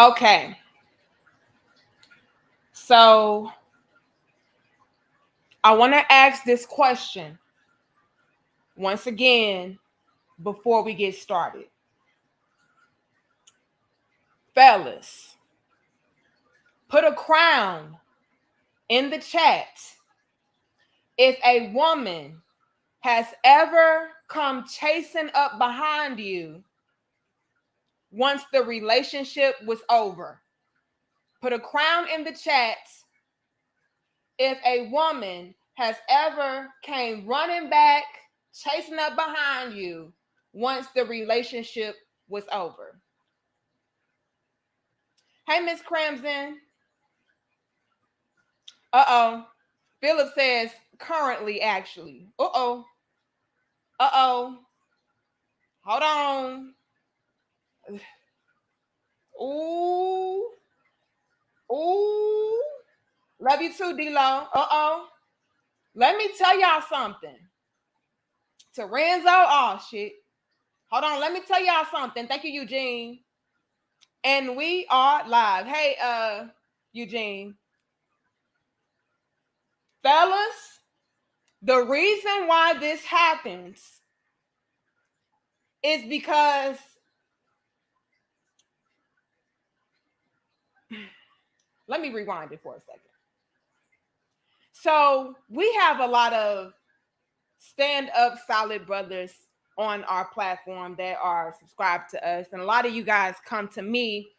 Okay. So I want to ask this question once again before we get started. Fellas, put a crown in the chat if a woman has ever come chasing up behind you once the relationship was over. Put a crown in the chat if a woman has ever came running back, chasing up behind you once the relationship was over. Hey, Miss Cramson. Uh-oh. Philip says currently, actually. Uh-oh. Uh-oh. Hold on. Ooh. Ooh. Love you too, D-Lo. Uh-oh. Let me tell y'all something. Terenzo, oh shit. Hold on, let me tell y'all something. Thank you, Eugene. And we are live. Hey, Eugene. Fellas, the reason why this happens is because let me rewind it for a second. So we have a lot of stand-up solid brothers on our platform that are subscribed to us. And a lot of you guys come to me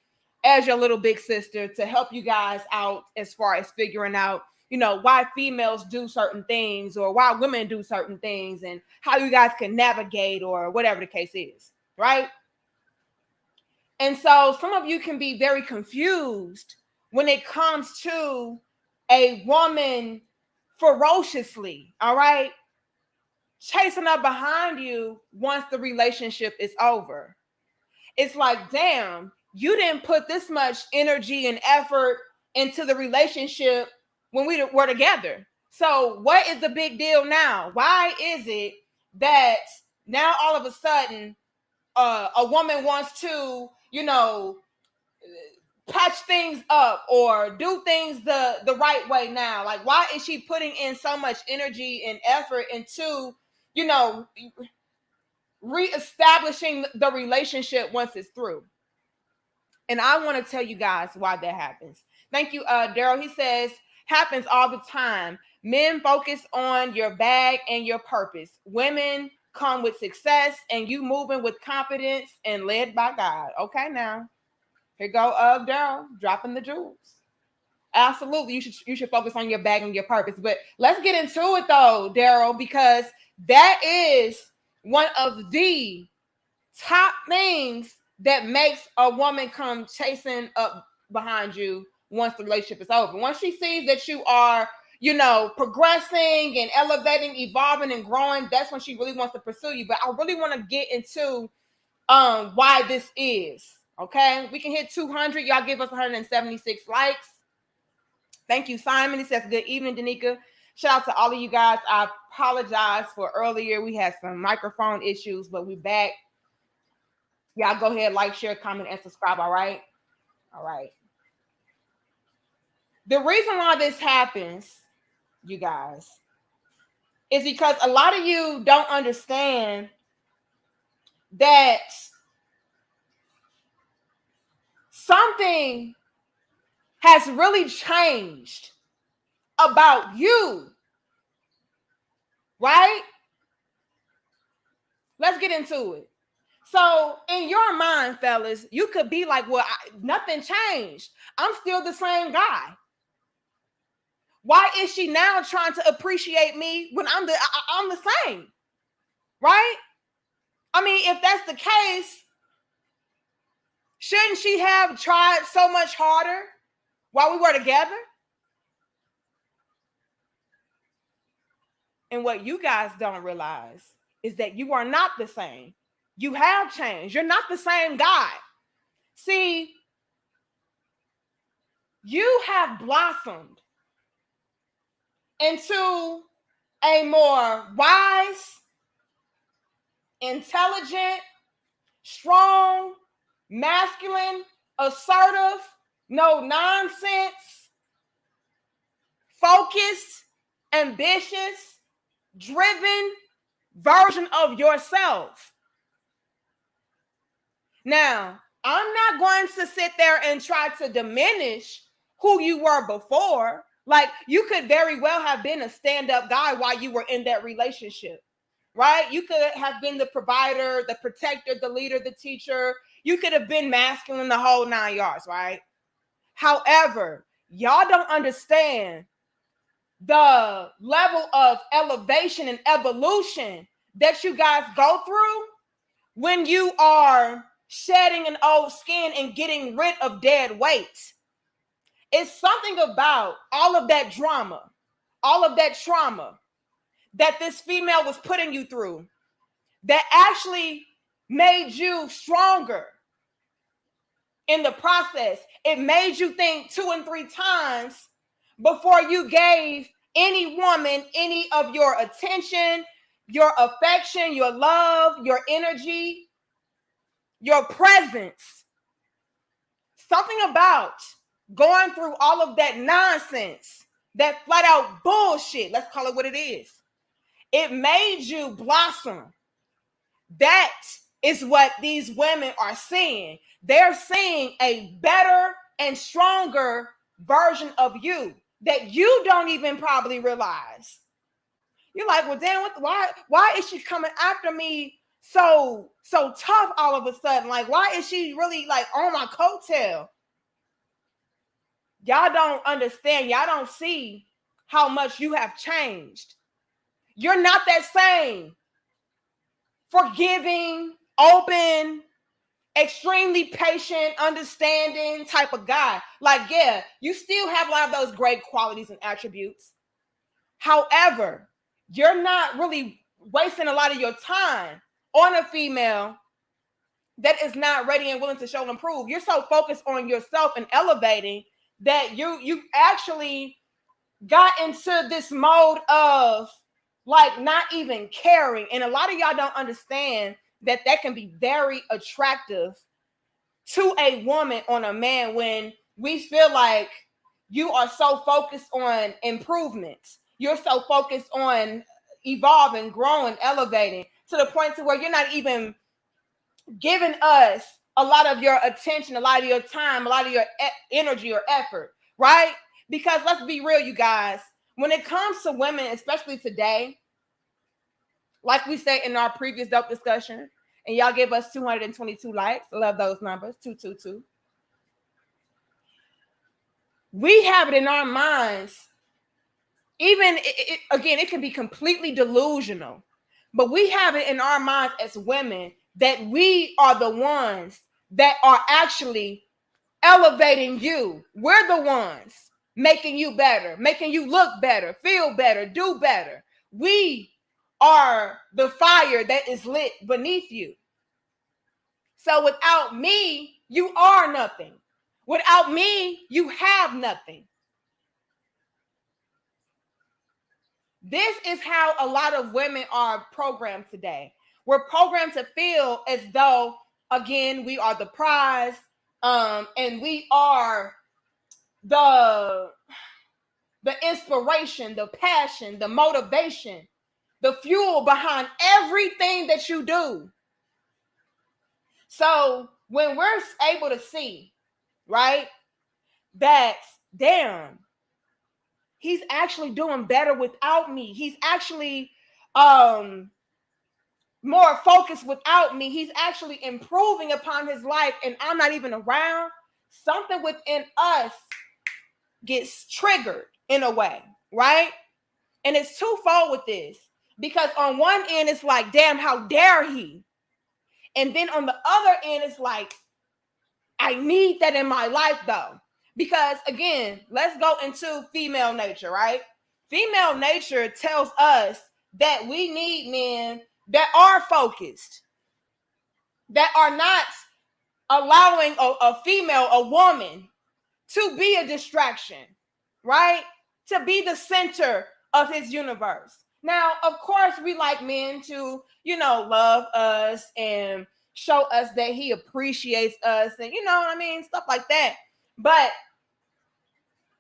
as your little big sister to help you guys out as far as figuring out, why females do certain things or why women do certain things and how you guys can navigate or whatever the case is, right? And so some of you can be very confused when it comes to a woman ferociously, all right, chasing up behind you once the relationship is over. It's like, damn, you didn't put this much energy and effort into the relationship when we were together. So what is the big deal now? Why is it that now all of a sudden a woman wants to, patch things up or do things the right way now? Like, why is she putting in so much energy and effort into, reestablishing the relationship once it's through? And I want to tell you guys why that happens. Thank you, Daryl. He says, happens all the time. Men focus on your bag and your purpose. Women come with success and you moving with confidence and led by God. Okay, now. Here go Daryl dropping the jewels. Absolutely, you should focus on your bag and your purpose. But let's get into it though, Daryl, because that is one of the top things that makes a woman come chasing up behind you once the relationship is over. Once she sees that you are, progressing and elevating, evolving and growing, that's when she really wants to pursue you. But I really want to get into why this is. Okay, we can hit 200. Y'all give us 176 likes. Thank you, Simon. He says, good evening, Danica. Shout out to all of you guys. I apologize for earlier. We had some microphone issues, but we're back. Y'all go ahead, like, share, comment, and subscribe. All right. All right. The reason why this happens, you guys, is because a lot of you don't understand that something has really changed about you, right? Let's get into it. So in your mind, fellas, you could be like, well, nothing changed. I'm still the same guy. Why is she now trying to appreciate me when I'm the same, right? I mean, if that's the case, shouldn't she have tried so much harder while we were together? And what you guys don't realize is that you are not the same. You have changed. You're not the same guy. See, you have blossomed into a more wise, intelligent, strong, masculine, assertive, no nonsense, focused, ambitious, driven version of yourself. Now, I'm not going to sit there and try to diminish who you were before. Like, you could very well have been a stand-up guy while you were in that relationship, right? You could have been the provider, the protector, the leader, the teacher. You could have been masculine, the whole 9 yards, right? However, y'all don't understand the level of elevation and evolution that you guys go through when you are shedding an old skin and getting rid of dead weight. It's something about all of that drama, all of that trauma that this female was putting you through that actually made you stronger in the process. It made you think 2 and 3 times before you gave any woman any of your attention, your affection, your love, your energy, your presence. Something about going through all of that nonsense, that flat out bullshit, let's call it what it is. It made you blossom. That is what these women are seeing. They're seeing a better and stronger version of you that you don't even probably realize. You're like, well, damn, why is she coming after me so tough all of a sudden? Like, why is she really like on my coattail? Y'all don't understand. Y'all don't see how much you have changed. You're not that same forgiving, open, extremely patient, understanding type of guy. Like, yeah, you still have a lot of those great qualities and attributes. However, you're not really wasting a lot of your time on a female that is not ready and willing to show and improve. You're so focused on yourself and elevating that you actually got into this mode of like not even caring. And a lot of y'all don't understand that can be very attractive to a woman on a man when we feel like you are so focused on improvements. You're so focused on evolving, growing, elevating to the point to where you're not even giving us a lot of your attention, a lot of your time, a lot of your energy or effort, right? Because let's be real, you guys, when it comes to women, especially today, like we said in our previous dope discussion, and y'all gave us 222 likes. I love those numbers, 222. We have it in our minds, even, again, it can be completely delusional, but we have it in our minds as women that we are the ones that are actually elevating you. We're the ones making you better, making you look better, feel better, do better. We are the fire that is lit beneath you. So without me, you are nothing. Without me, you have nothing. This is how a lot of women are programmed today. We're programmed to feel as though, again, we are the prize, and we are the inspiration, the passion, the motivation, the fuel behind everything that you do. So when we're able to see, right, that, damn, he's actually doing better without me. He's actually more focused without me. He's actually improving upon his life and I'm not even around. Something within us gets triggered in a way, right? And it's twofold with this, because on one end it's like, damn, how dare he? And then on the other end it's like, I need that in my life though. Because again, let's go into female nature, right? Female nature tells us that we need men that are focused, that are not allowing a female, a woman, to be a distraction, right? To be the center of his universe. Now, of course, we like men to, love us and, show us that he appreciates us, and you know what I mean, stuff like that. But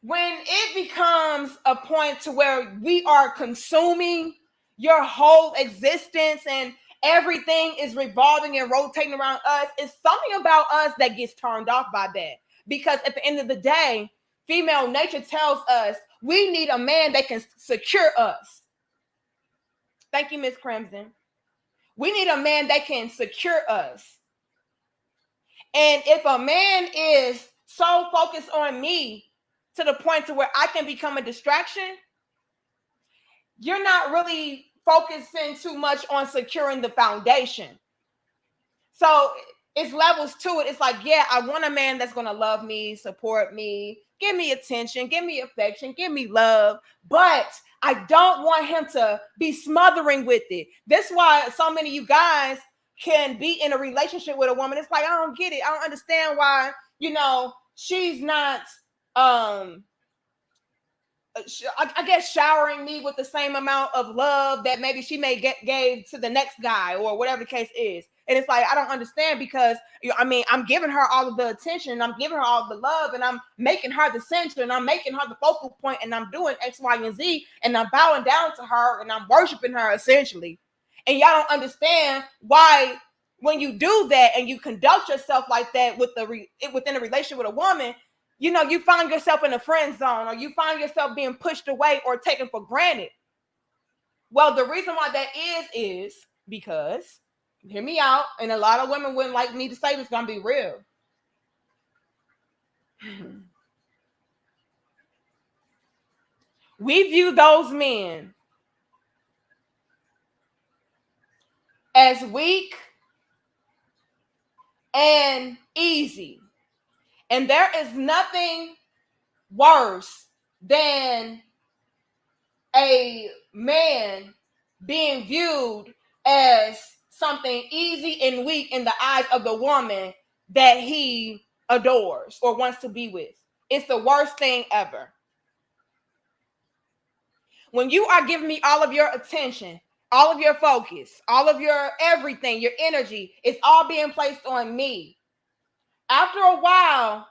when it becomes a point to where we are consuming your whole existence and everything is revolving and rotating around us, it's something about us that gets turned off by that. Because at the end of the day, female nature tells us we need a man that can secure us. Thank you, Miss Crimson. We need a man that can secure us. And if a man is so focused on me to the point to where I can become a distraction, you're not really focusing too much on securing the foundation. So it's levels to it. It's like, yeah, I want a man that's going to love me, support me, give me attention, give me affection, give me love, but I don't want him to be smothering with it. That's why so many of you guys can be in a relationship with a woman. It's like, I don't get it. I don't understand why, she's not, I guess, showering me with the same amount of love that maybe she may gave to the next guy or whatever the case is. And it's like, I don't understand, because I'm giving her all of the attention, I'm giving her all the love, and I'm making her the center, and I'm making her the focal point, and I'm doing X, Y, and Z, and I'm bowing down to her, and I'm worshiping her essentially. And y'all don't understand why, when you do that and you conduct yourself like that within a relationship with a woman, you find yourself in a friend zone, or you find yourself being pushed away or taken for granted. Well, the reason why that is because, hear me out, and a lot of women wouldn't like me to say this, gonna be real. We view those men as weak and easy. And there is nothing worse than a man being viewed as something easy and weak in the eyes of the woman that he adores or wants to be with. It's the worst thing ever. When you are giving me all of your attention, all of your focus, all of your everything, your energy, it's all being placed on me. After a while,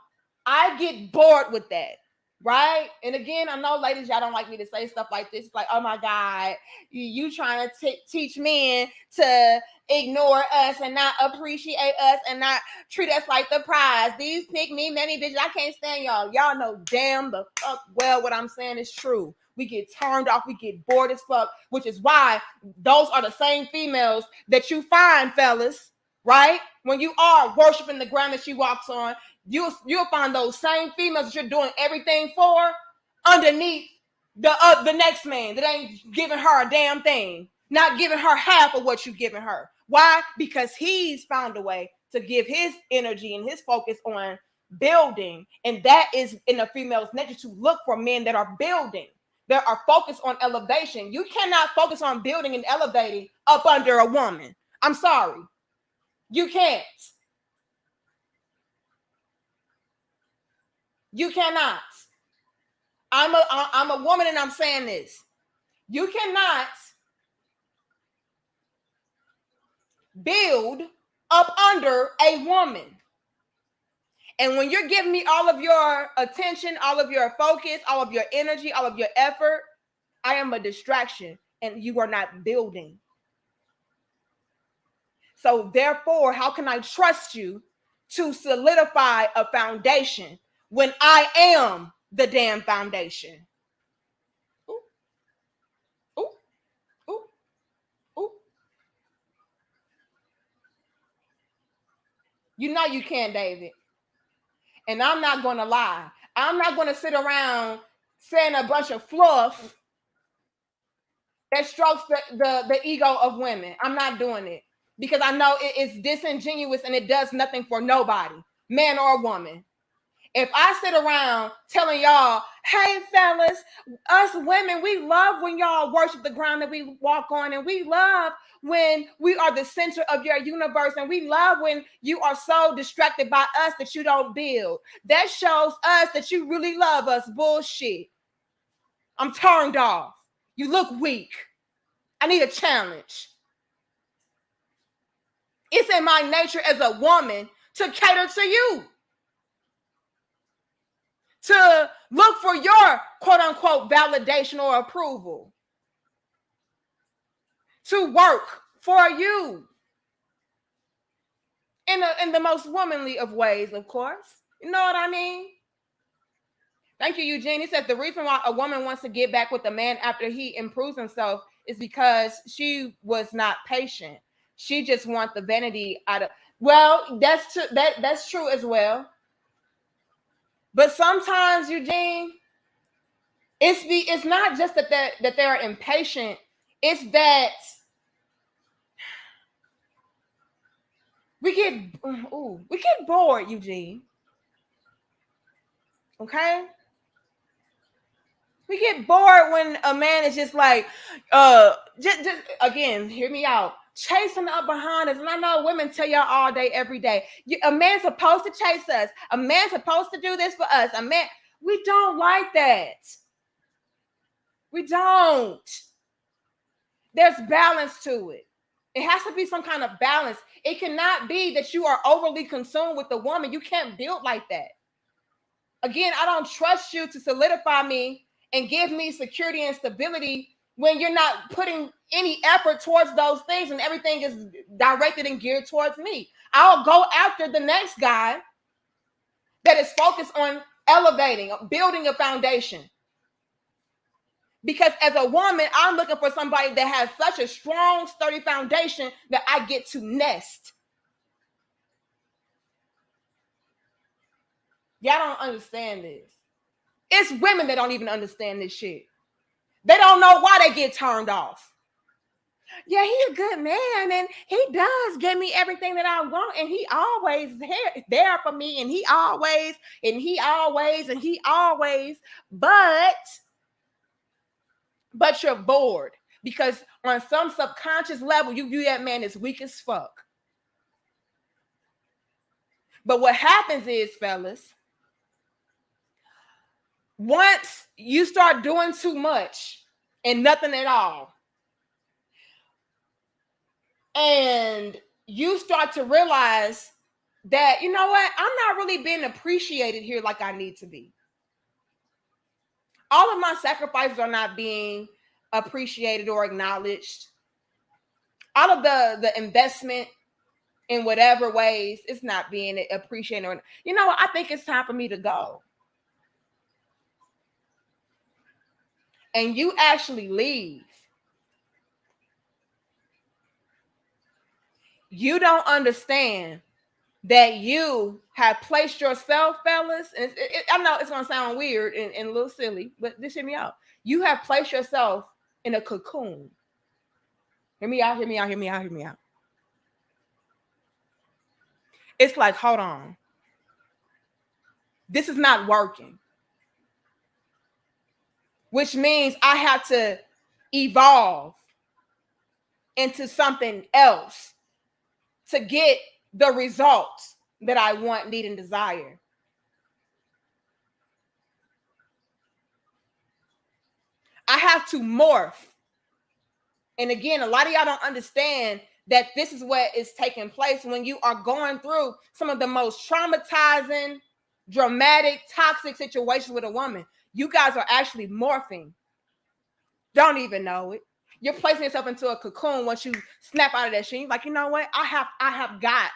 I get bored with that. Right? And again, I know, ladies, y'all don't like me to say stuff like this. It's like, oh my God, you trying to teach men to ignore us and not appreciate us and not treat us like the prize. These pick me many bitches. I can't stand y'all. Y'all know damn the fuck well what I'm saying is true. We get turned off. We get bored as fuck, which is why those are the same females that you find, fellas, right? When you are worshiping the ground that she walks on, you'll find those same females that you're doing everything for underneath the next man that ain't giving her a damn thing, not giving her half of what you're giving her. Why? Because he's found a way to give his energy and his focus on building, and that is in a female's nature, to look for men that are building, that are focused on elevation. You cannot focus on building and elevating up under a woman. I'm sorry, you can't. You cannot. I'm a woman, and I'm saying this. You cannot build up under a woman. And when you're giving me all of your attention, all of your focus, all of your energy, all of your effort, I am a distraction, and you are not building. So therefore, how can I trust you to solidify a foundation when I am the damn foundation? Ooh. Ooh. Ooh. Ooh. You know you can, David. And I'm not going to lie. I'm not going to sit around saying a bunch of fluff that strokes the ego of women. I'm not doing it, because I know it's disingenuous and it does nothing for nobody, man or woman. If I sit around telling y'all, hey, fellas, us women, we love when y'all worship the ground that we walk on, and we love when we are the center of your universe, and we love when you are so distracted by us that you don't build. That shows us that you really love us. Bullshit. I'm turned off. You look weak. I need a challenge. It's in my nature as a woman to cater to you, to look for your quote unquote validation or approval, to work for you in the most womanly of ways, of course. You know what I mean? Thank you, Eugene. He said the reason why a woman wants to get back with a man after he improves himself is because she was not patient. She just wants the vanity out of. Well, that's true. That's true as well. But sometimes, Eugene, it's not just that they're impatient. It's that we get bored, Eugene. Okay? We get bored when a man is just like, just again, hear me out, chasing up behind us. And I know women tell y'all all day, every day, a man's supposed to chase us. A man's supposed to do this for us. A man, we don't like that. We don't. There's balance to it. It has to be some kind of balance. It cannot be that you are overly consumed with the woman. You can't build like that. Again, I don't trust you to solidify me and give me security and stability when you're not putting any effort towards those things and everything is directed and geared towards me. I'll go after the next guy that is focused on elevating, building a foundation. Because as a woman, I'm looking for somebody that has such a strong, sturdy foundation that I get to nest. Y'all don't understand this. It's women that don't even understand this shit. They don't know why they get turned off. Yeah, he's a good man and he does give me everything that I want and he always there for me and he always, but you're bored because on some subconscious level, you view that man as weak as fuck. But what happens is, fellas, once you start doing too much and nothing at all, and you start to realize that, you know what, I'm not really being appreciated here like I need to be. All of my sacrifices are not being appreciated or acknowledged. All of the investment in whatever ways, it's not being appreciated. Or, you know what, I think it's time for me to go. And you actually leave. You don't understand that you have placed yourself, fellas, and I know it's going to sound weird and a little silly, but just hear me out. You have placed yourself in a cocoon. Hear me out. It's like, hold on. This is not working. Which means I have to evolve into something else to get the results that I want, need, and desire. I have to morph. And again, a lot of y'all don't understand that this is what is taking place when you are going through some of the most traumatizing, dramatic, toxic situations with a woman. You guys are actually morphing. Don't even know it. You're placing yourself into a cocoon once you snap out of that shit. You're like, you know what? I have got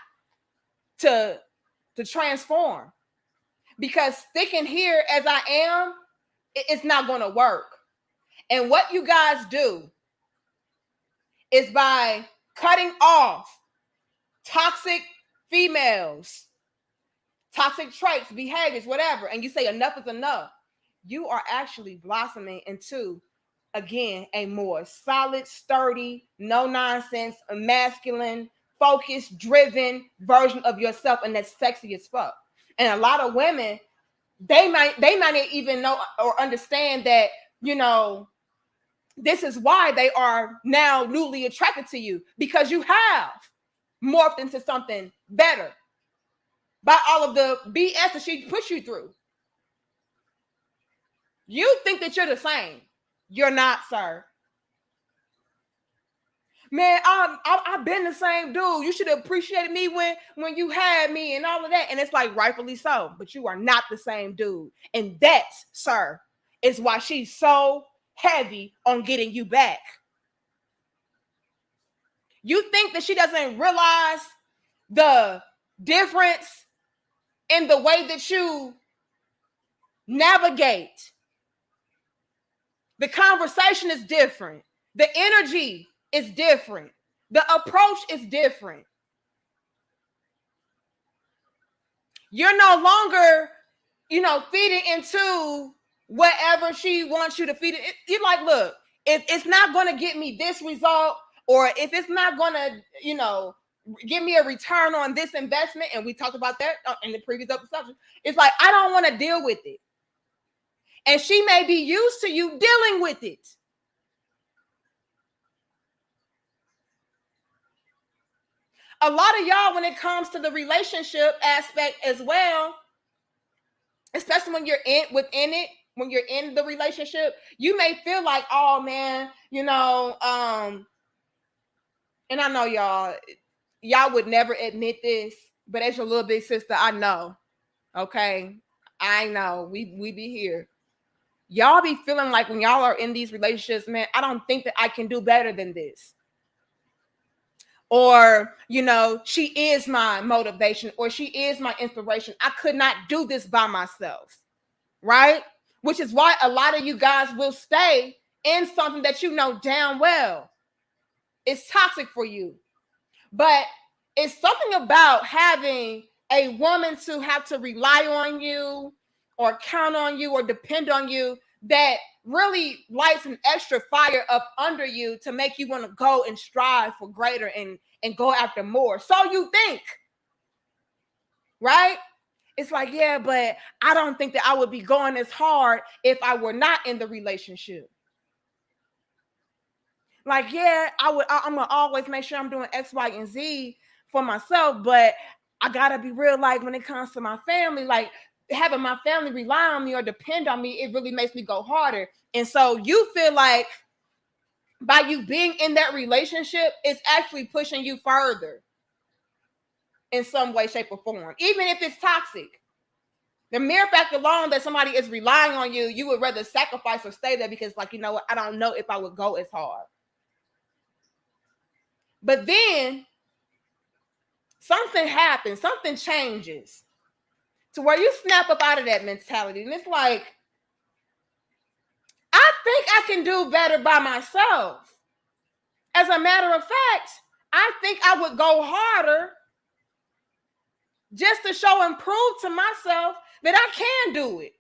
to transform. Because sticking here as I am, it's not going to work. And what you guys do is by cutting off toxic females, toxic traits, behaviors, whatever, and you say enough is enough, you are actually blossoming into, again, a more solid, sturdy, no nonsense, masculine, focused, driven version of yourself, and that's sexy as fuck. And a lot of women, they might not even know or understand that, you know, this is why they are now newly attracted to you, because you have morphed into something better by all of the BS that she pushed you through. You think that you're the same. You're not, sir. Man, I've been the same dude. You should have appreciated me when you had me and all of that. And it's like, rightfully so, but you are not the same dude. And that, sir, is why she's so heavy on getting you back. You think that she doesn't realize the difference in the way that you navigate? The conversation is different. The energy is different. The approach is different. You're no longer, feeding into whatever she wants you to feed it. You're like, look, if it's not going to get me this result, or if it's not going to, give me a return on this investment, and we talked about that in the previous episode, it's like, I don't want to deal with it. And she may be used to you dealing with it. A lot of y'all, when it comes to the relationship aspect as well, especially when you're when you're in the relationship, you may feel like, oh man, and I know y'all would never admit this, but as your little big sister, I know. Okay. I know. We be here. Y'all be feeling like when y'all are in these relationships, man, I don't think that I can do better than this. Or, she is my motivation, or she is my inspiration. I could not do this by myself, right? Which is why a lot of you guys will stay in something that you know damn well is toxic for you. But it's something about having a woman to have to rely on you or count on you or depend on you that really lights an extra fire up under you to make you want to go and strive for greater and go after more. So you think, right? It's like, yeah, but I don't think that I would be going as hard if I were not in the relationship. Like, yeah, I'm gonna always make sure I'm doing X, Y, and Z for myself, but I gotta be real. Like, when it comes to my family, like having my family rely on me or depend on me, it really makes me go harder. And so you feel like by you being in that relationship, it's actually pushing you further in some way, shape, or form, even if it's toxic. The mere fact alone that somebody is relying on you, you would rather sacrifice or stay there because, like, you know what, I don't know if I would go as hard. But then something happens, something changes to where you snap up out of that mentality. And it's like, I think I can do better by myself. As a matter of fact, I think I would go harder just to show and prove to myself that I can do it.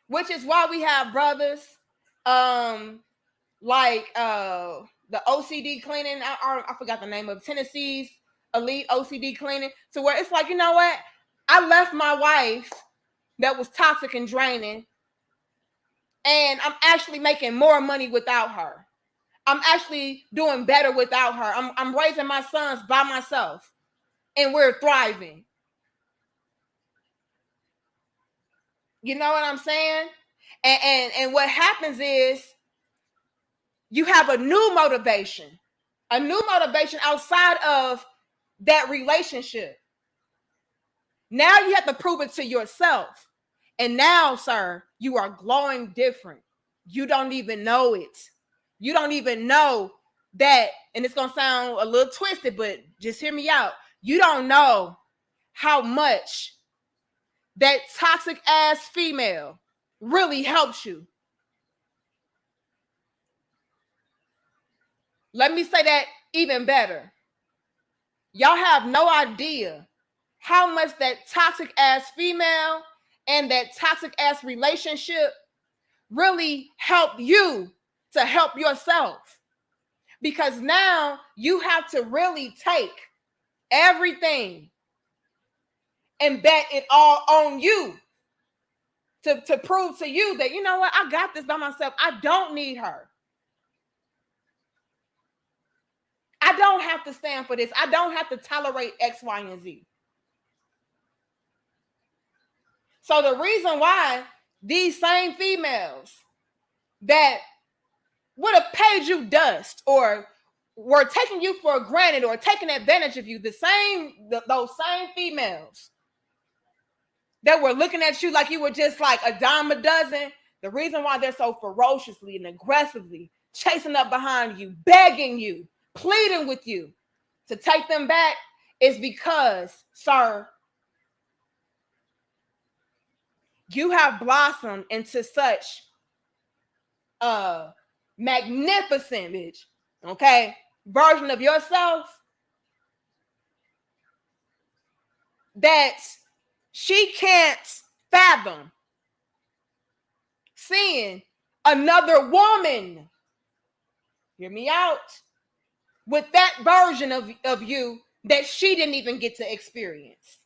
Which is why we have brothers like the OCD cleaning. I forgot the name of Tennessee's Elite OCD cleaning, to where it's like, you know what? I left my wife that was toxic and draining, and I'm actually making more money without her. I'm actually doing better without her. I'm raising my sons by myself, and we're thriving. You know what I'm saying? And what happens is you have a new motivation outside of that relationship. Now you have to prove it to yourself. And now, sir, you are glowing different. You don't even know it. You don't even know that, and it's going to sound a little twisted, but just hear me out. You don't know how much that toxic ass female really helps you. Let me say that even better. Y'all have no idea how much that toxic ass female and that toxic ass relationship really help you to help yourself. Because now you have to really take everything and bet it all on you to prove to you that, you know what, I got this by myself. I don't need her. I don't have to stand for this. I don't have to tolerate X, Y, and Z. So the reason why these same females that would have paid you dust or were taking you for granted or taking advantage of you, those same females that were looking at you like you were just like a dime a dozen, the reason why they're so ferociously and aggressively chasing up behind you, begging you, pleading with you to take them back is because, sir, you have blossomed into such a magnificent, bitch, okay, version of yourself that she can't fathom seeing another woman, hear me out, with that version of you that she didn't even get to experience.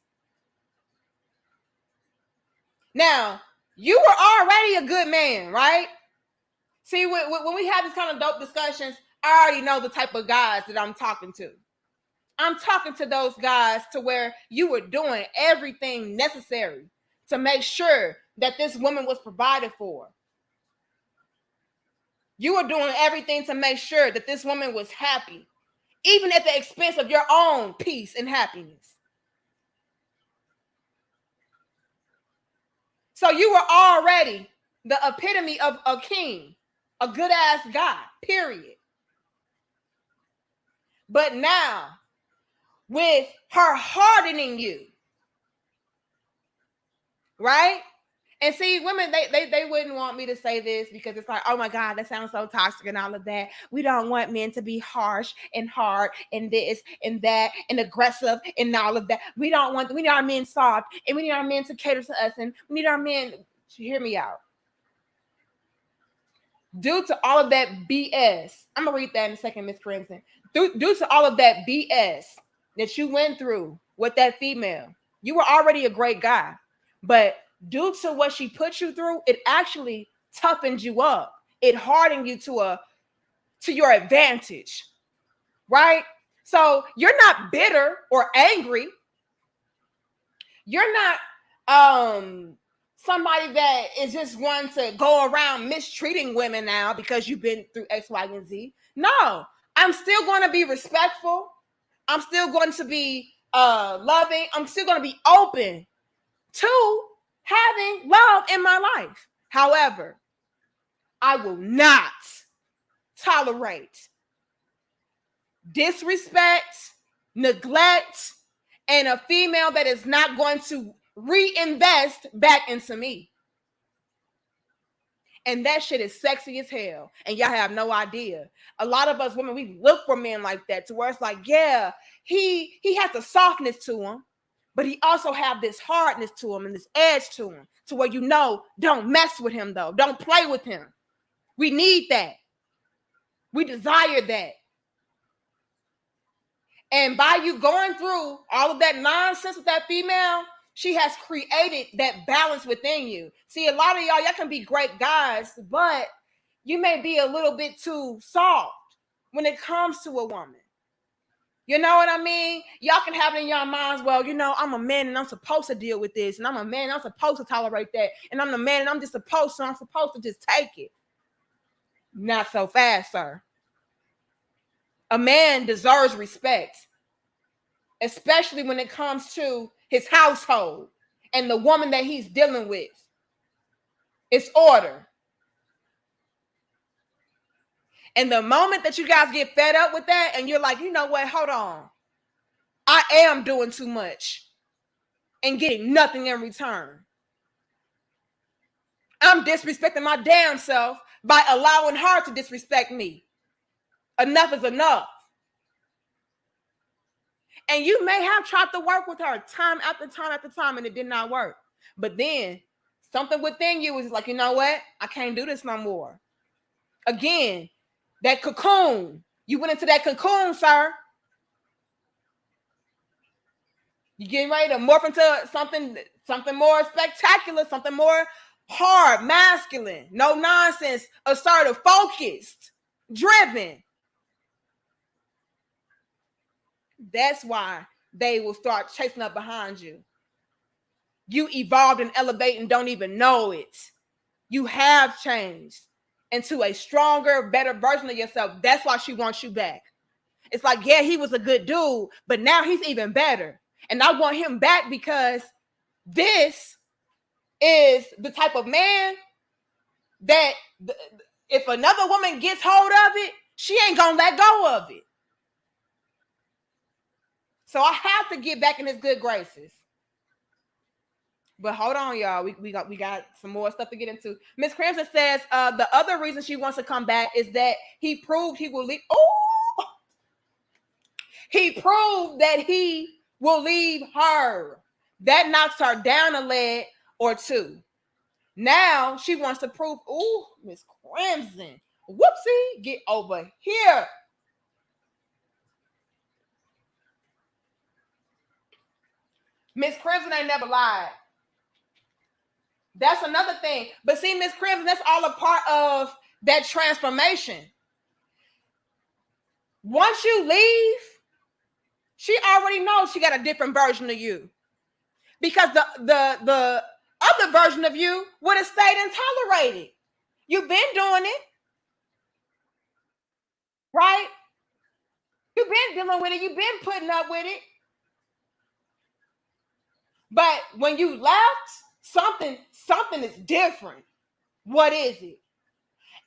Now, you were already a good man, right? See, when we have these kind of dope discussions, I already know the type of guys that I'm talking to. I'm talking to those guys to where you were doing everything necessary to make sure that this woman was provided for. You were doing everything to make sure that this woman was happy, even at the expense of your own peace and happiness. So you were already the epitome of a king, a good ass guy, period. But now, with her hardening you, right? And see, women, they wouldn't want me to say this because it's like, oh my God, that sounds so toxic and all of that. We don't want men to be harsh and hard and this and that and aggressive and all of that. We need our men soft and we need our men to cater to us and we need our men to hear me out. Due to all of that BS, I'm gonna read that in a second, Miss Crimson. Due to all of that BS that you went through with that female, you were already a great guy, but due to what she put you through, it actually toughened you up. It hardened you to your advantage, right? So you're not bitter or angry. You're not somebody that is just going to go around mistreating women now because you've been through X, Y, and Z. No, I'm still going to be respectful. I'm still going to be loving. I'm still going to be open to having love in my life. However, I will not tolerate disrespect, neglect, and a female that is not going to reinvest back into me. And that shit is sexy as hell. And y'all have no idea. A lot of us women, we look for men like that to where it's like, yeah, he has a softness to him, but he also have this hardness to him and this edge to him to where don't mess with him though. Don't play with him. We need that. We desire that. And by you going through all of that nonsense with that female, she has created that balance within you. See, a lot of y'all can be great guys, but you may be a little bit too soft when it comes to a woman. You know what I mean? Y'all can have it in your minds, well, I'm a man and I'm supposed to deal with this. And I'm a man and I'm supposed to tolerate that. And I'm the man and I'm supposed to just take it. Not so fast, sir. A man deserves respect, especially when it comes to his household and the woman that he's dealing with. It's order. And the moment that you guys get fed up with that and you're like, you know what, hold on. I am doing too much and getting nothing in return. I'm disrespecting my damn self by allowing her to disrespect me. Enough is enough. And you may have tried to work with her time after time after time and it did not work. But then something within you is like, you know what? I can't do this no more. Again, that cocoon. You went into that cocoon, sir. You getting ready to morph into something more spectacular, something more hard, masculine, no nonsense, assertive, focused, driven. That's why they will start chasing up behind you. You evolved and elevated and don't even know it. You have changed. into a stronger, better version of yourself. That's why she wants you back. It's like, yeah, he was a good dude, but now he's even better. And I want him back because this is the type of man that if another woman gets hold of it, she ain't gonna let go of it. So I have to get back in his good graces. But hold on, y'all. We got some more stuff to get into. Miss Crimson says the other reason she wants to come back is that he proved he will leave. Oh, he proved that he will leave her. That knocks her down a leg or two. Now she wants to prove. Ooh, Miss Crimson. Whoopsie, get over here. Miss Crimson ain't never lied. That's another thing. But see, Miss Crimson, that's all a part of that transformation. Once you leave, she already knows she got a different version of you. Because the other version of you would have stayed and tolerated. You've been doing it. Right? You've been dealing with it. You've been putting up with it. But when you left, something is different. What is it?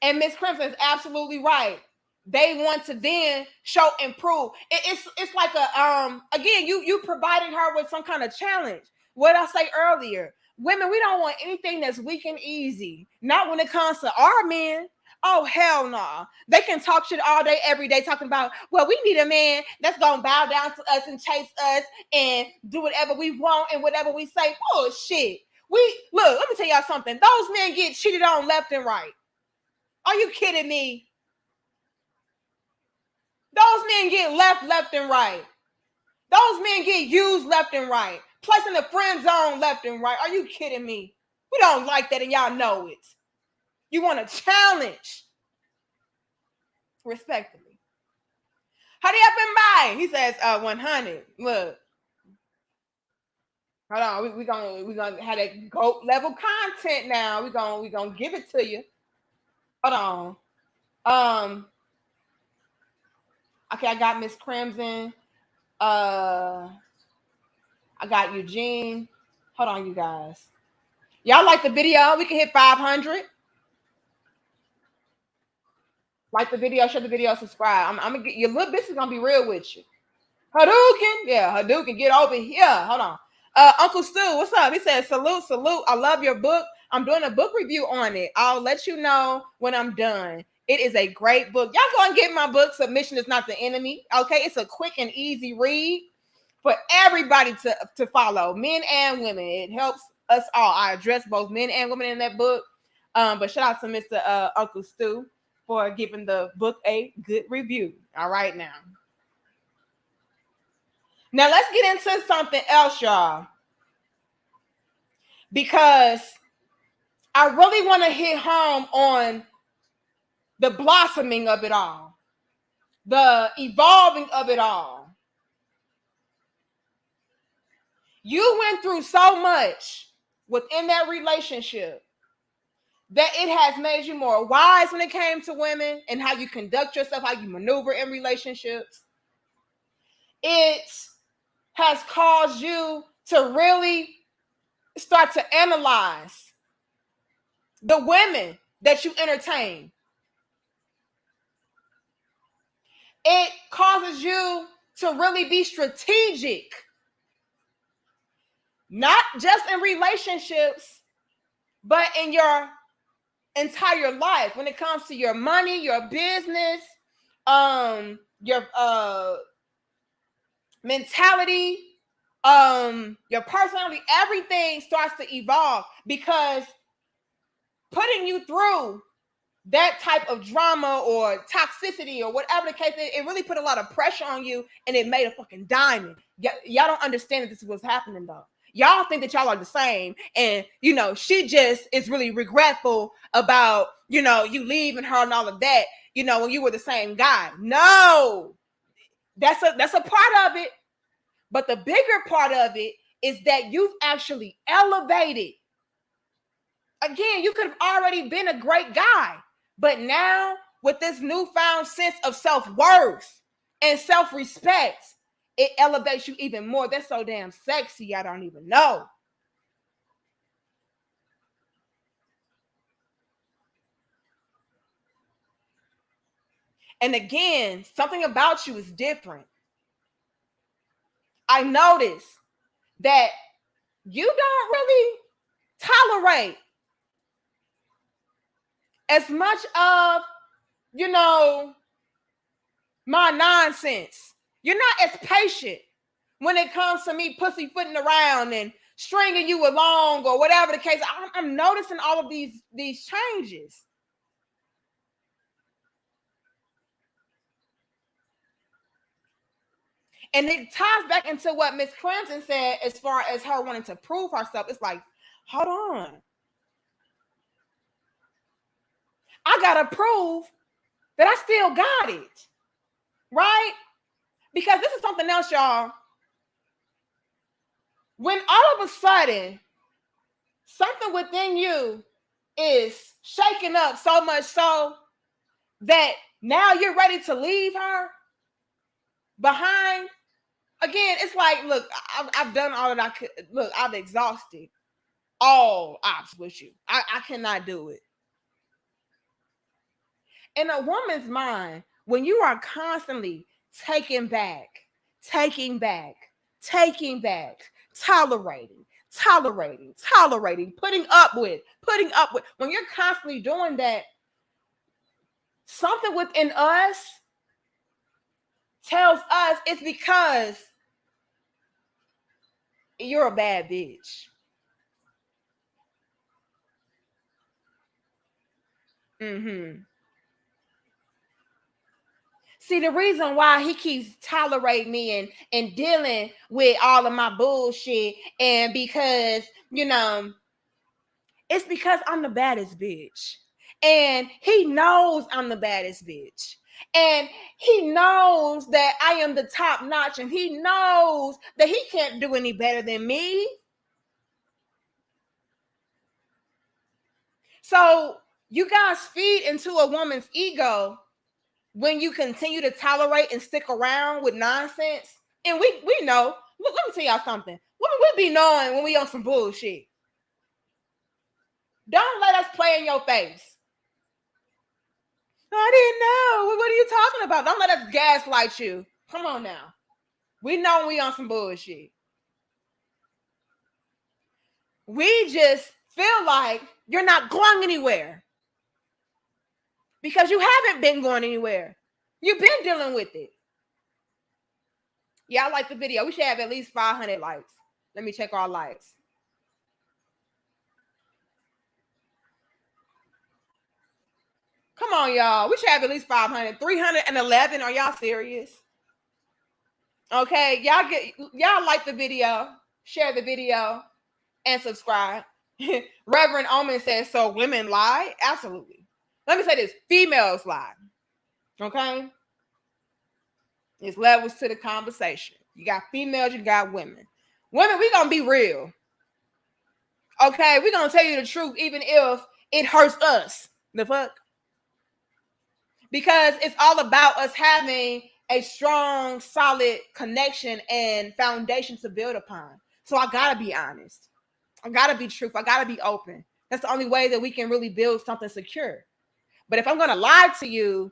And Miss Crimson is absolutely right. They want to then show and prove. It's like a again, you providing her with some kind of challenge. What I say earlier, women, we don't want anything that's weak and easy. Not when it comes to our men. Oh, hell no. Nah. They can talk shit all day, every day, talking about, well, we need a man that's going to bow down to us and chase us and do whatever we want and whatever we say. Bullshit. Look, let me tell y'all something. Those men get cheated on left and right. Are you kidding me? Those men get left and right. Those men get used left and right. Placed in the friend zone left and right. Are you kidding me? We don't like that and y'all know it. You want a challenge. Respectfully. Hurry up and buy. He says 100. Look. Hold on. We're gonna have that GOAT level content now. We're gonna give it to you. Hold on. Okay, I got Miss Crimson. I got Eugene. Hold on, you guys. Y'all like the video? We can hit 500. Like the video, share the video, subscribe. I'm gonna get your little bitch is gonna be real with you. Hadouken, yeah, Hadouken, get over here. Hold on. Uncle Stu, what's up? He says, salute. I love your book. I'm doing a book review on it. I'll let you know when I'm done. It is a great book. Y'all go and get my book. Submission is not the enemy. Okay, it's a quick and easy read for everybody to follow, men and women. It helps us all. I address both men and women in that book. But shout out to Mr. Uncle Stu for giving the book a good review. All right, now let's get into something else, y'all, because I really want to hit home on the blossoming of it all, the evolving of it all. You went through so much within that relationship that it has made you more wise when it came to women and how you conduct yourself, how you maneuver in relationships. It has caused you to really start to analyze the women that you entertain. It causes you to really be strategic, not just in relationships, but in your entire life when it comes to your money, your business, your mentality, your personality. Everything starts to evolve because putting you through that type of drama or toxicity or whatever the case is, it really put a lot of pressure on you and it made a fucking diamond. Y'all don't understand that this is what's happening though. Y'all think that y'all are the same and, she just is really regretful about, you leaving her and all of that, when you were the same guy. No, that's a part of it. But the bigger part of it is that you've actually elevated. Again, you could have already been a great guy, But now, with this newfound sense of self-worth and self-respect, it elevates you even more. That's so damn sexy, I don't even know. And again, something about you is different. I notice that you don't really tolerate as much of, my nonsense. You're not as patient when it comes to me pussyfooting around and stringing you along or whatever the case. I'm noticing all of these changes. And it ties back into what Miss Clemson said as far as her wanting to prove herself. It's like, hold on. I got to prove that I still got it. Right? Because this is something else, y'all. When all of a sudden, something within you is shaking up so much so that now you're ready to leave her behind. Again, it's like, look, I've done all that I could. Look, I've exhausted all options with you. I cannot do it. In a woman's mind, when you are constantly taking back, tolerating, putting up with, when you're constantly doing that, something within us tells us it's because you're a bad bitch. See, the reason why he keeps tolerating me and dealing with all of my bullshit, and because, it's because I'm the baddest bitch. And he knows I'm the baddest bitch. And he knows that I am the top notch, and he knows that he can't do any better than me. So you guys feed into a woman's ego when you continue to tolerate and stick around with nonsense. And we know. Look, let me tell y'all something. Women, we be knowing when we on some bullshit. Don't let us play in your face. I didn't know. What are you talking about? Don't let us gaslight you. Come on now. We know we on some bullshit. We just feel like you're not going anywhere because you haven't been going anywhere. You've been dealing with it. Yeah, I like the video. We should have at least 500 likes. Let me check our likes. Come on, y'all. We should have at least 500. 311. Are y'all serious? Okay, y'all like the video, share the video, and subscribe. Reverend Omen says, so women lie? Absolutely. Let me say this, females lie. Okay? There's levels to the conversation. You got females, you got women. Women, we gonna be real. Okay, we're gonna tell you the truth, even if it hurts us. The fuck? Because it's all about us having a strong, solid connection and foundation to build upon. So I gotta be honest. I gotta be truthful. I gotta be open. That's the only way that we can really build something secure. But if I'm gonna lie to you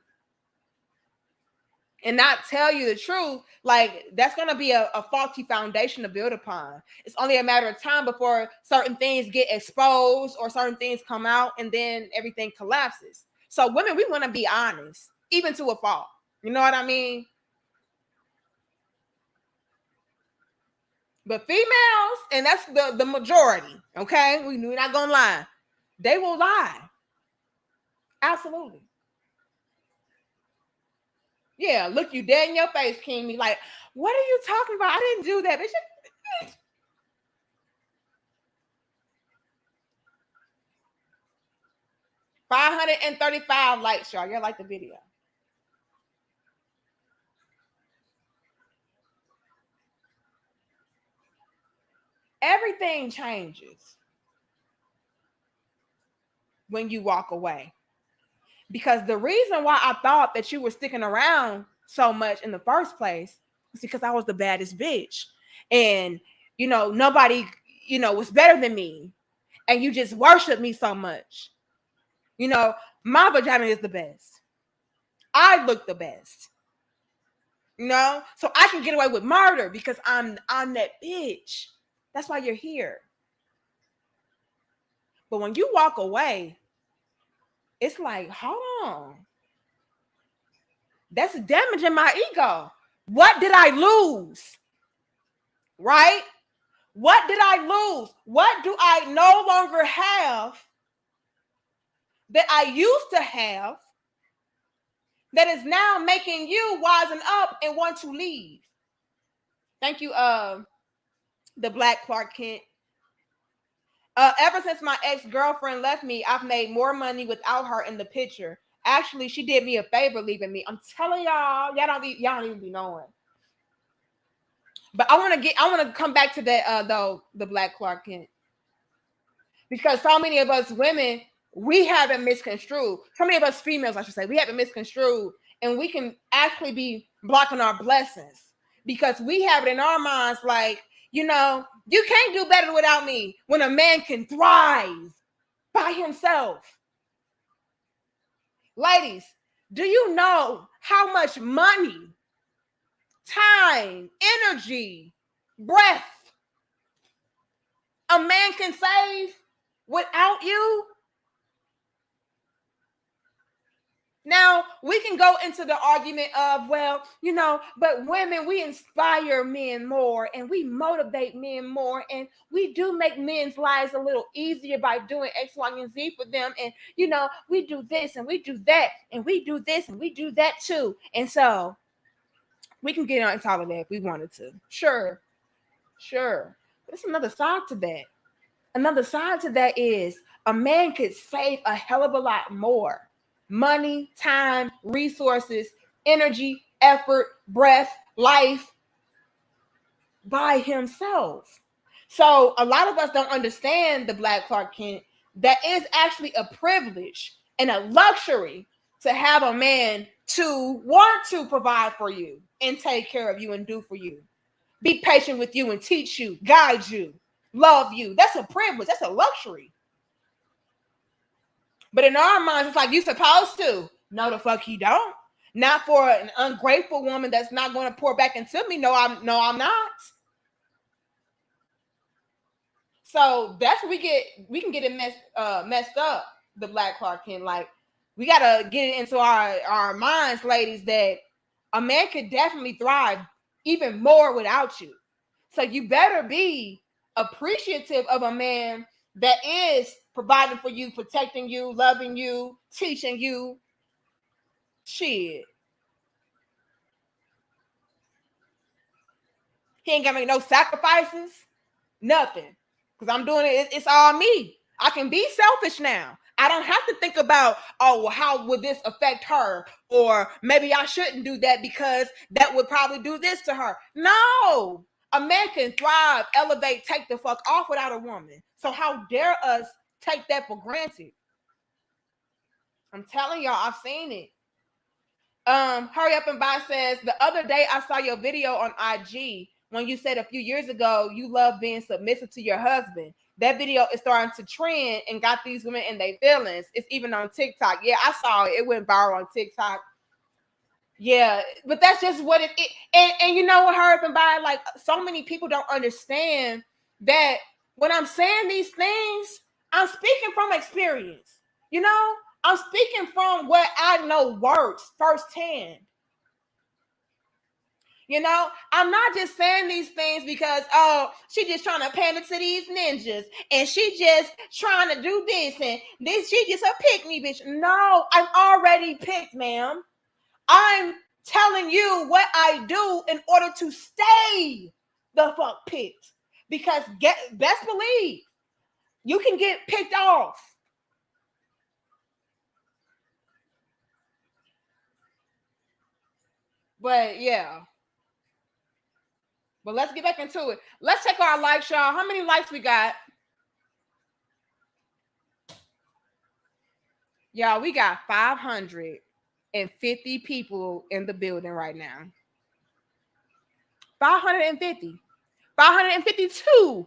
and not tell you the truth, like, that's gonna be a faulty foundation to build upon. It's only a matter of time before certain things get exposed or certain things come out, and then everything collapses. So women, we want to be honest, even to a fault. You know what I mean? But females, and that's the majority, okay? We're not gonna lie. They will lie. Absolutely. Yeah, look you dead in your face, King. Me like, what are you talking about? I didn't do that. Bitch. 535 likes, y'all. Y'all like the video. Everything changes when you walk away. Because the reason why I thought that you were sticking around so much in the first place was because I was the baddest bitch. And, nobody, was better than me. And you just worship me so much. My vagina is the best. I look the best. So I can get away with murder because I'm that bitch. That's why you're here. But when you walk away, it's like, hold on. That's damaging my ego. What did I lose? Right? What did I lose? What do I no longer have that I used to have that is now making you wisen up and want to leave? Thank you, the Black Clark Kent. Ever since my ex-girlfriend left me, I've made more money without her in the picture. Actually, she did me a favor leaving me. I'm telling y'all don't even be knowing. But I want to come back to that though, the Black Clark Kent. Because so many of us women, we haven't misconstrued. So many of us females, I should say, we haven't misconstrued, and we can actually be blocking our blessings because we have it in our minds like, you can't do better without me when a man can thrive by himself. Ladies, do you know how much money, time, energy, breath a man can save without you? Now, we can go into the argument of, well, but women, we inspire men more and we motivate men more. And we do make men's lives a little easier by doing X, Y, and Z for them. And, we do this and we do that and we do this and we do that too. And so we can get on top of that if we wanted to. Sure. But there's another side to that. Another side to that is a man could save a hell of a lot more. Money, time, resources, energy, effort, breath, life by himself. So a lot of us don't understand the Black Clark Kent. That is actually a privilege and a luxury to have a man to want to provide for you and take care of you and do for you. Be patient with you and teach you, guide you, love you. That's a privilege. That's a luxury. But in our minds, it's like, you supposed to. No, the fuck he don't. Not for an ungrateful woman that's not going to pour back into me. No, I'm not. So that's where we can get it messed up, the Black Clark Kent. Like, we gotta get it into our minds, ladies, that a man could definitely thrive even more without you. So you better be appreciative of a man that is providing for you, protecting you, loving you, teaching you. Shit. He ain't gonna make no sacrifices, nothing. Because I'm doing it, it's all me. I can be selfish now. I don't have to think about, oh, well, how would this affect her? Or maybe I shouldn't do that because that would probably do this to her. No. A man can thrive, elevate, take the fuck off without a woman. So how dare us take that for granted? I'm telling y'all, I've seen it. Hurry Up and Buy says, the other day I saw your video on IG when you said a few years ago you love being submissive to your husband. That video is starting to trend and got these women in their feelings. It's even on TikTok. Yeah, I saw it. It went viral on TikTok. Yeah, but that's just what it is. And you know what, Hurry Up and Buy, like, so many people don't understand that when I'm saying these things, I'm speaking from experience. I'm speaking from what I know works firsthand. I'm not just saying these things because, oh, she just trying to pander to these ninjas and she just trying to do this and this, she just a pick me bitch. No, I'm already picked, ma'am. I'm telling you what I do in order to stay the fuck picked. Because best believe you can get picked off. But yeah. But let's get back into it. Let's check our likes, y'all. How many likes we got? Y'all, we got 550 people in the building right now. 550. 552.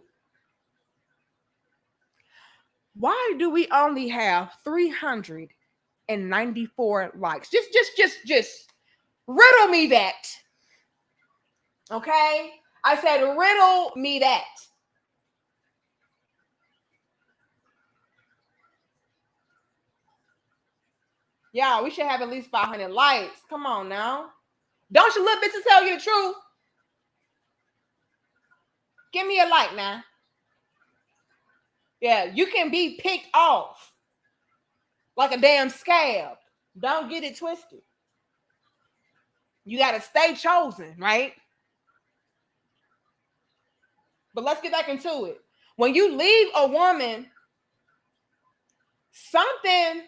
Why do we only have 394 likes? Just riddle me that. Okay? I said riddle me that. Yeah, we should have at least 500 likes. Come on now. Don't you little bitches tell you the truth? Give me a like now. Yeah, you can be picked off like a damn scab. Don't get it twisted. You got to stay chosen, right? But let's get back into it. When you leave a woman, something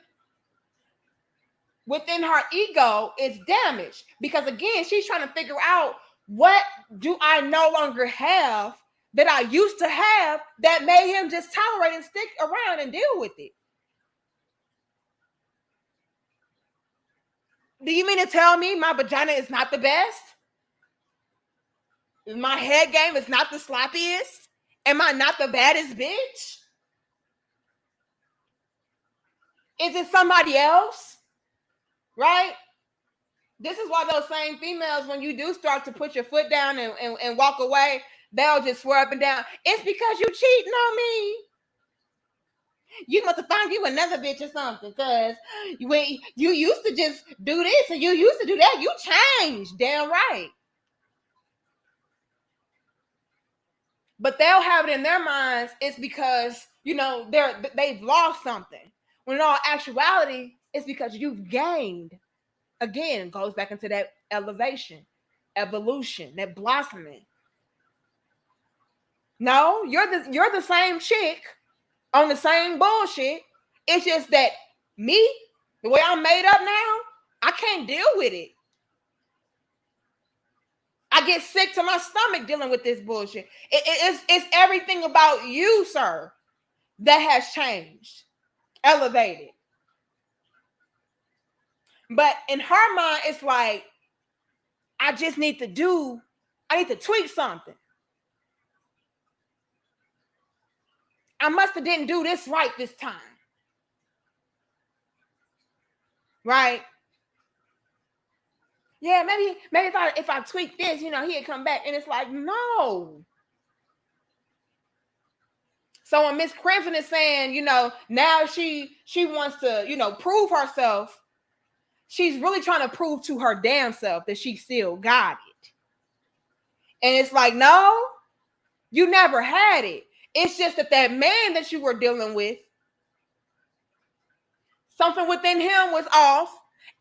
within her ego is damaged because, again, she's trying to figure out, what do I no longer have that I used to have that made him just tolerate and stick around and deal with it? Do you mean to tell me my vagina is not the best? My head game is not the sloppiest? Am I not the baddest bitch? Is it somebody else? Right? This is why those same females, when you do start to put your foot down and walk away, they'll just swear up and down, it's because you cheating on me. You must have found you another bitch or something, because when you used to just do this and you used to do that, you changed. Damn right. But they'll have it in their minds it's because, they've lost something. When in all actuality, it's because you've gained. Again, goes back into that elevation, evolution, that blossoming. No, you're the same chick on the same bullshit. It's just that me, the way I'm made up now, I can't deal with it. I get sick to my stomach dealing with this bullshit. It's everything about you, sir, that has changed, elevated. But in her mind, it's like, I need to tweak something. I must have didn't do this right this time. Right? Yeah, maybe if I tweak this, he'd come back. And it's like, no. So when Miss Crimson is saying, now she wants to, prove herself, she's really trying to prove to her damn self that she still got it. And it's like, no, you never had it. It's just that man that you were dealing with, something within him was off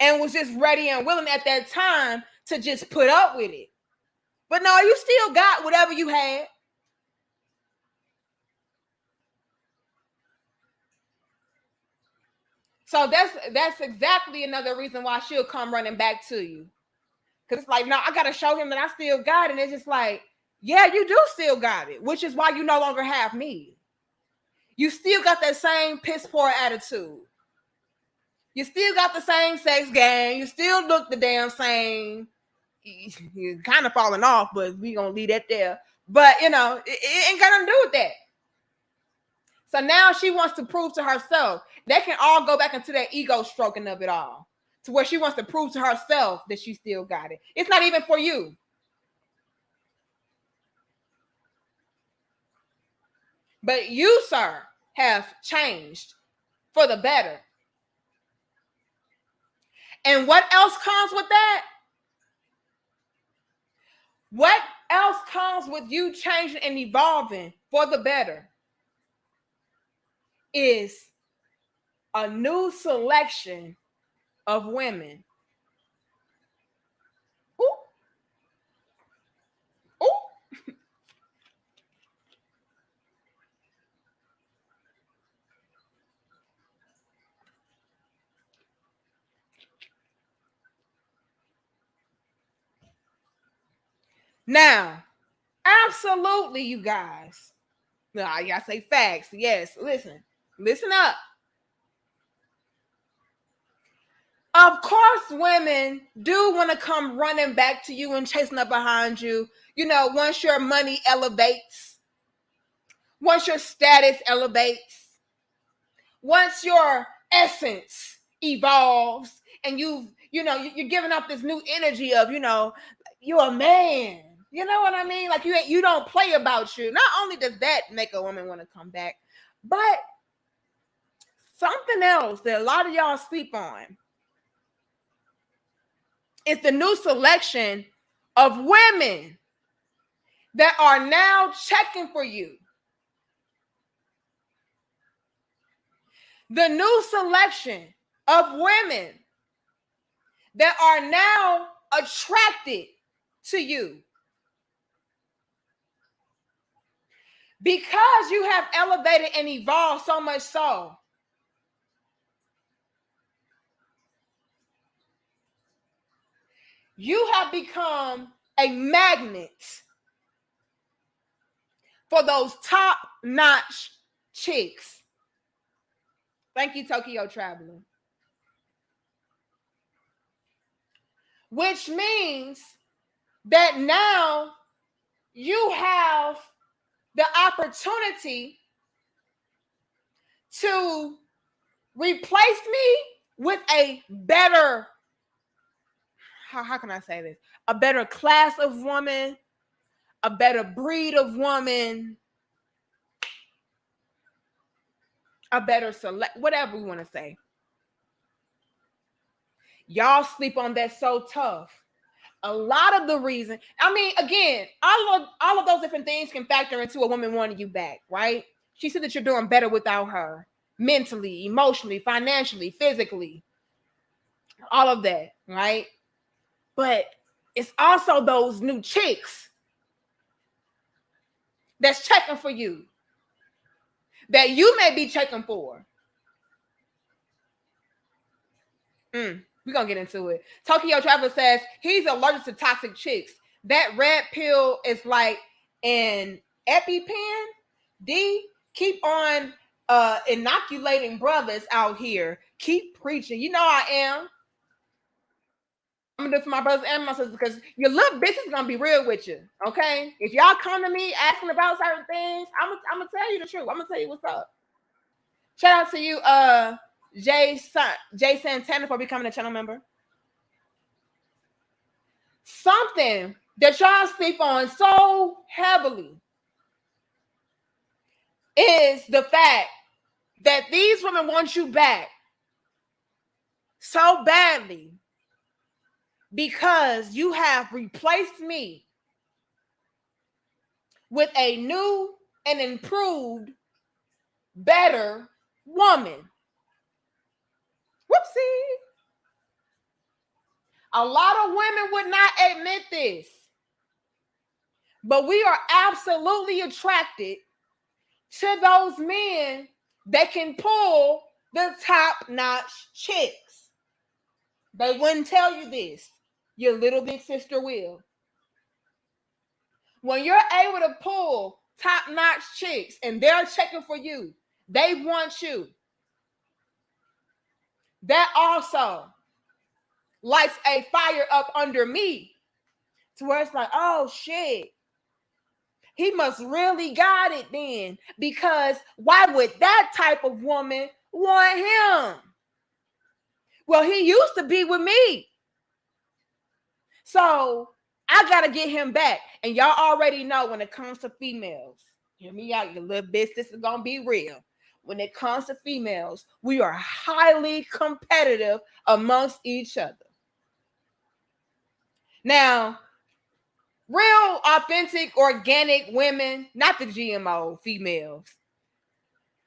and was just ready and willing at that time to just put up with it. But no, you still got whatever you had. So that's exactly another reason why she'll come running back to you. Because it's like, no, I got to show him that I still got it. And it's just like, yeah, you do still got it, which is why you no longer have me. You still got that same piss poor attitude. You still got the same sex game. You still look the damn same. You're kind of falling off, but we gonna leave that there. But it ain't got nothing to do with that. So now she wants to prove to herself. They can all go back into that ego stroking of it all, to where she wants to prove to herself that she still got it. It's not even for you. But you, sir, have changed for the better. And what else comes with that? What else comes with you changing and evolving for the better is a new selection of women. Ooh. Ooh. Now, absolutely, you guys. Nah, y'all say facts. Yes, listen up. Of course, women do want to come running back to you and chasing up behind you. Once your money elevates, once your status elevates, once your essence evolves, and you're giving up this new energy of, you're a man. You know what I mean? Like you don't play about you. Not only does that make a woman want to come back, but something else that a lot of y'all sleep on is the new selection of women that are now checking for you. The new selection of women that are now attracted to you. Because you have elevated and evolved so much so, you have become a magnet for those top-notch chicks. Thank you, Tokyo Traveler. Which means that now you have the opportunity to replace me with a better, how can I say this? A better class of woman, a better breed of woman, a better select, whatever we want to say. Y'all sleep on that so tough. A lot of the reason, again, all of those different things can factor into a woman wanting you back, right? She said that you're doing better without her, mentally, emotionally, financially, physically, all of that, right? But it's also those new chicks that's checking for you, that you may be checking for. We're going to get into it. Tokyo Traveler says he's allergic to toxic chicks. That red pill is like an EpiPen. D, keep on inoculating brothers out here. Keep preaching. You know I am. I'm going to do it for my brothers and my sisters, because your little bitch is going to be real with you, okay? If y'all come to me asking about certain things, I'm going to tell you the truth. I'm going to tell you what's up. Shout out to you, Jay Santana, for becoming a channel member. Something that y'all sleep on so heavily is the fact that these women want you back so badly because you have replaced me with a new and improved, better woman. Whoopsie. A lot of women would not admit this, but we are absolutely attracted to those men that can pull the top-notch chicks. They wouldn't tell you this. Your little big sister will. When you're able to pull top-notch chicks and they're checking for you, they want you. That also lights a fire up under me to where it's like, oh shit, he must really got it then, because why would that type of woman want him? Well, he used to be with me, so I gotta get him back. And y'all already know, when it comes to females, hear me out, you little bitch, this is gonna be real. When it comes to females, we are highly competitive amongst each other. Now, real, authentic, organic women, not the GMO females,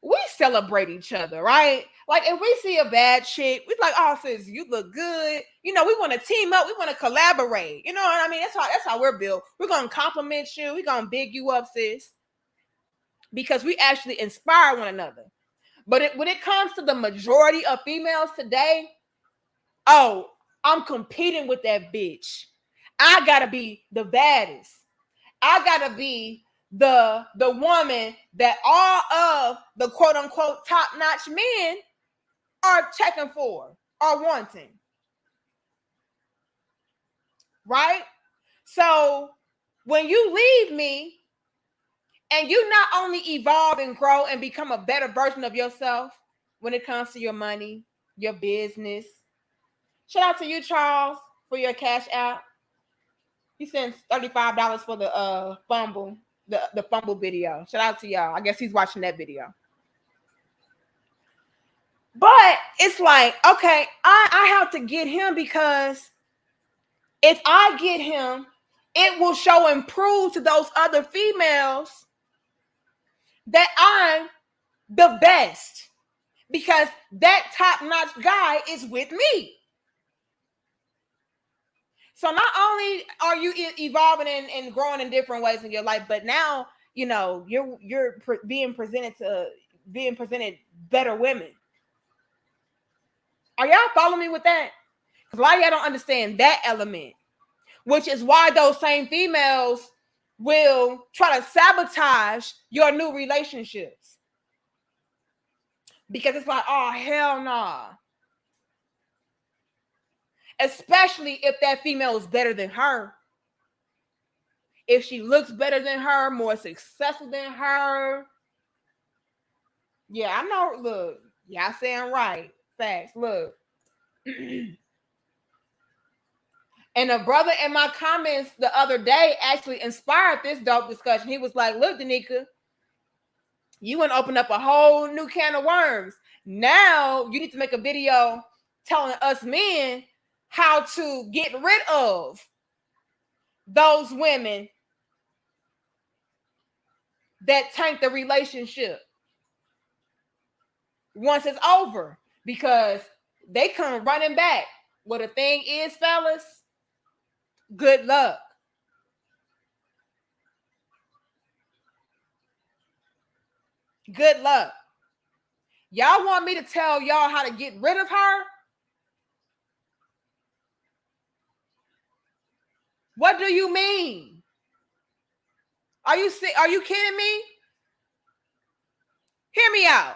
we celebrate each other, right? Like, if we see a bad chick, we like, oh, sis, you look good. We want to team up. We want to collaborate. You know what I mean? That's how we're built. We're going to compliment you. We're going to big you up, sis, because we actually inspire one another. But when it comes to the majority of females today, oh, I'm competing with that bitch. I gotta be the baddest. I gotta be the woman that all of the quote unquote top-notch men are checking for, are wanting. right? So when you leave me and you not only evolve and grow and become a better version of yourself when it comes to your money, your business. Shout out to you, Charles, for your cash app. He sent $35 for the fumble, the fumble video. Shout out to y'all. I guess he's watching that video. But it's like, okay, I have to get him because if I get him, it will show and prove to those other females that I'm the best because that top-notch guy is with me. So not only are you evolving and growing in different ways in your life, but now, you know, you're being presented better women. Are y'all following me with that? Because a lot of y'all don't understand that element, which is why those same females will try to sabotage your new relationships. Because it's like, oh, hell nah. Especially if that female is better than her. If she looks better than her, more successful than her. Yeah, I know. Look, y'all saying right. Facts. Look. And a brother in my comments the other day actually inspired this dope discussion. He was like, look, Danica, you want to open up a whole new can of worms. Now you need to make a video telling us men how to get rid of those women that tank the relationship once it's over, because they come running back. Well, the thing is, fellas, good luck. Good luck. Y'all want me to tell y'all how to get rid of her? What do you mean? Are you kidding me? Hear me out.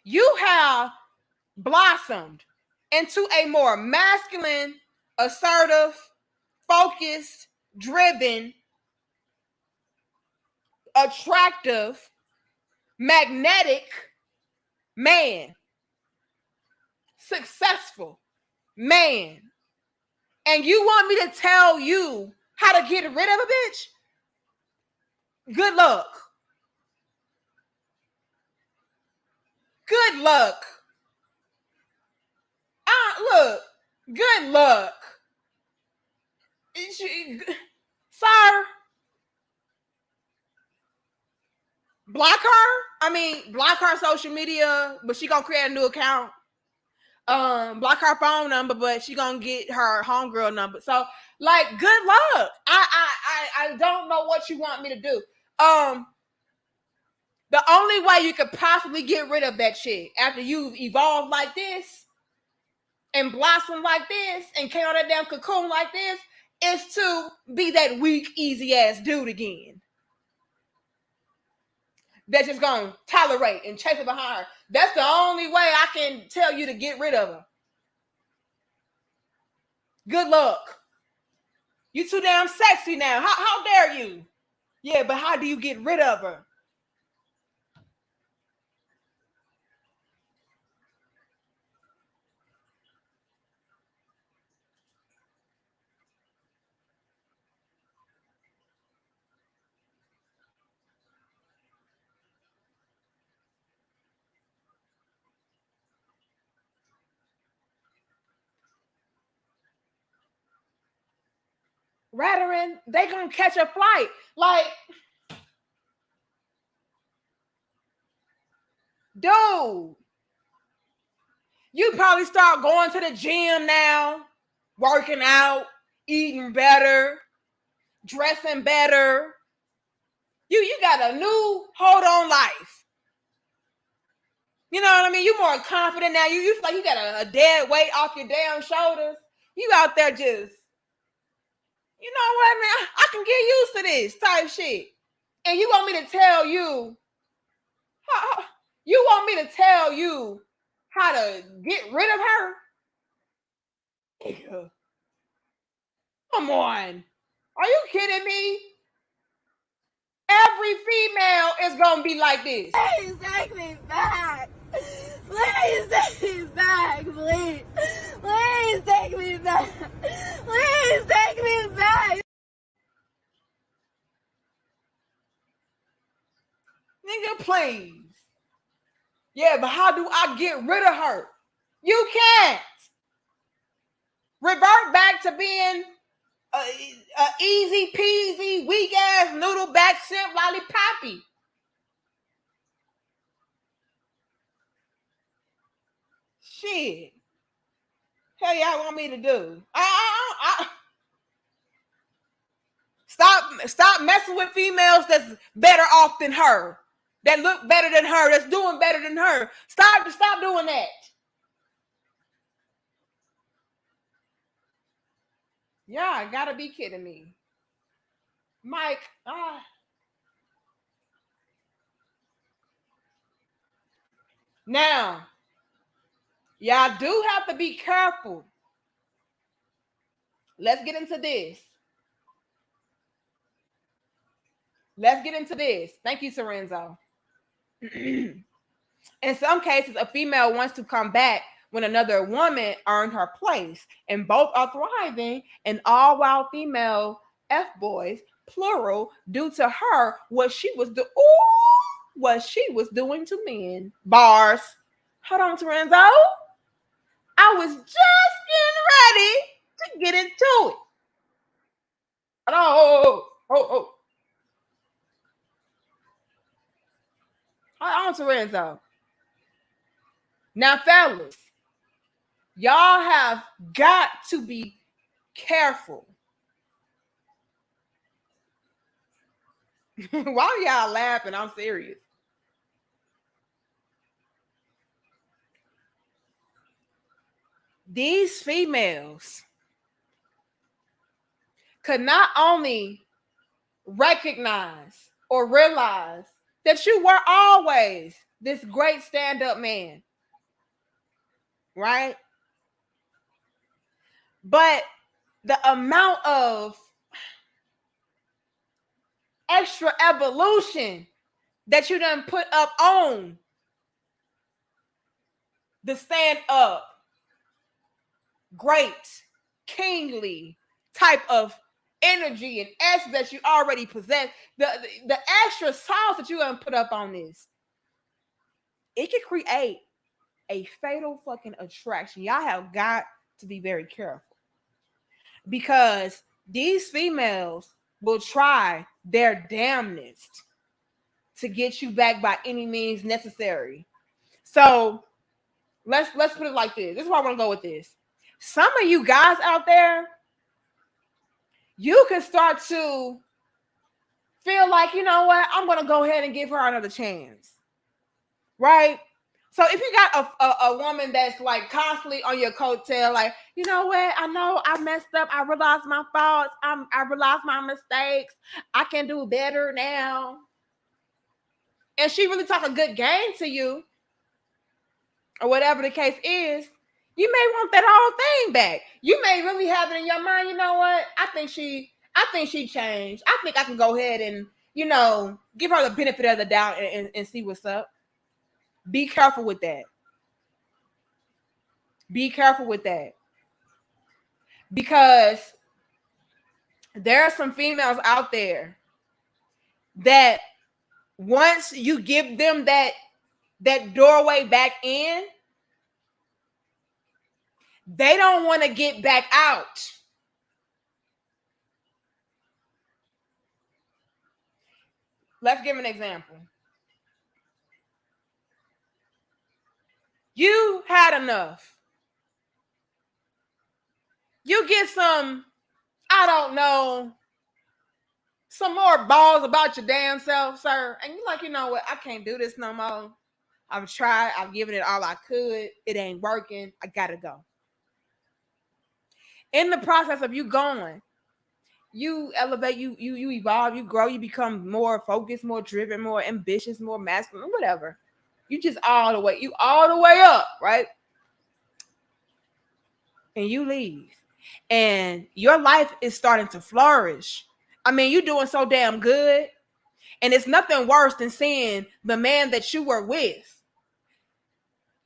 You have blossomed into a more masculine, assertive, focused, driven, attractive, magnetic man. Successful man. And you want me to tell you how to get rid of a bitch? Good luck. Good luck. Look, good luck. Sir, block her social media, but she gonna create a new account. Block her phone number, but she gonna get her homegirl number. So, like, good luck. I don't know what you want me to do. The only way you could possibly get rid of that shit after you've evolved like this and blossom like this and came out of that damn cocoon like this is to be that weak, easy ass dude again. That's just gonna tolerate and chase her behind her. That's the only way I can tell you to get rid of her. Good luck. You too damn sexy now. How dare you? Yeah, but how do you get rid of her? Rattering, they gonna catch a flight. Like, dude, you probably start going to the gym now, working out, eating better, dressing better. You got a new hold on life. You know what I mean? You more confident now. You feel like you got a dead weight off your damn shoulders. You out there just, you know what, man? I can get used to this type shit. And you want me to tell you, you want me to tell you how to get rid of her? You Come on. Are you kidding me? Every female is gonna be like this. Please take me back. Please take me back. Please. Please take me back. Please take me back. Nigga, please. Yeah, but how do I get rid of her? You can't. Revert back to being a easy peasy, weak ass noodle back simp lollipoppy. Shit. Hell y'all want me to do? Stop messing with females that's better off than her, that look better than her, that's doing better than her. Stop doing that. Yeah, gotta be kidding me. Mike, Now, y'all do have to be careful. Let's get into this. Thank you, Sorenzo. In some cases, a female wants to come back when another woman earned her place, and both are thriving, and all while female F-boys, plural, due to her what she was doing to men. Bars. Hold on, Sorenzo. I was just getting ready to get into it. Oh. Hold on, Sorenzo. Now, fellas, y'all have got to be careful. Why y'all laughing? I'm serious. These females could not only recognize or realize that you were always this great stand-up man, right? But the amount of extra evolution that you done put up on the stand-up, great, kingly type of energy and essence that you already possess, the extra sauce that you're gonna put up on this, it can create a fatal fucking attraction. Y'all have got to be very careful, because these females will try their damnedest to get you back by any means necessary. So let's put it like this. This is why I want to go with this. Some of you guys out there, you can start to feel like, you know what, I'm going to go ahead and give her another chance, right? So if you got a woman that's like constantly on your coattail, like, you know what, I know I messed up, I realized my faults, I realized my mistakes, I can do better now, and she really talk a good game to you, or whatever the case is, you may want that whole thing back. You may really have it in your mind, you know what, I think she changed. I think I can go ahead and, you know, give her the benefit of the doubt and see what's up. Be careful with that. Be careful with that. Because there are some females out there that once you give them that doorway back in, they don't want to get back out. Let's give an example. You had enough. You get some, I don't know, some more balls about your damn self, sir. And you're like, you know what? I can't do this no more. I've tried. I've given it all I could. It ain't working. I gotta go. In the process of you going, you elevate, you evolve, you grow, you become more focused, more driven, more ambitious, more masculine, whatever. You just all the way up, right? And you leave. and your life is starting to flourish. I mean, you're doing so damn good. And it's nothing worse than seeing the man that you were with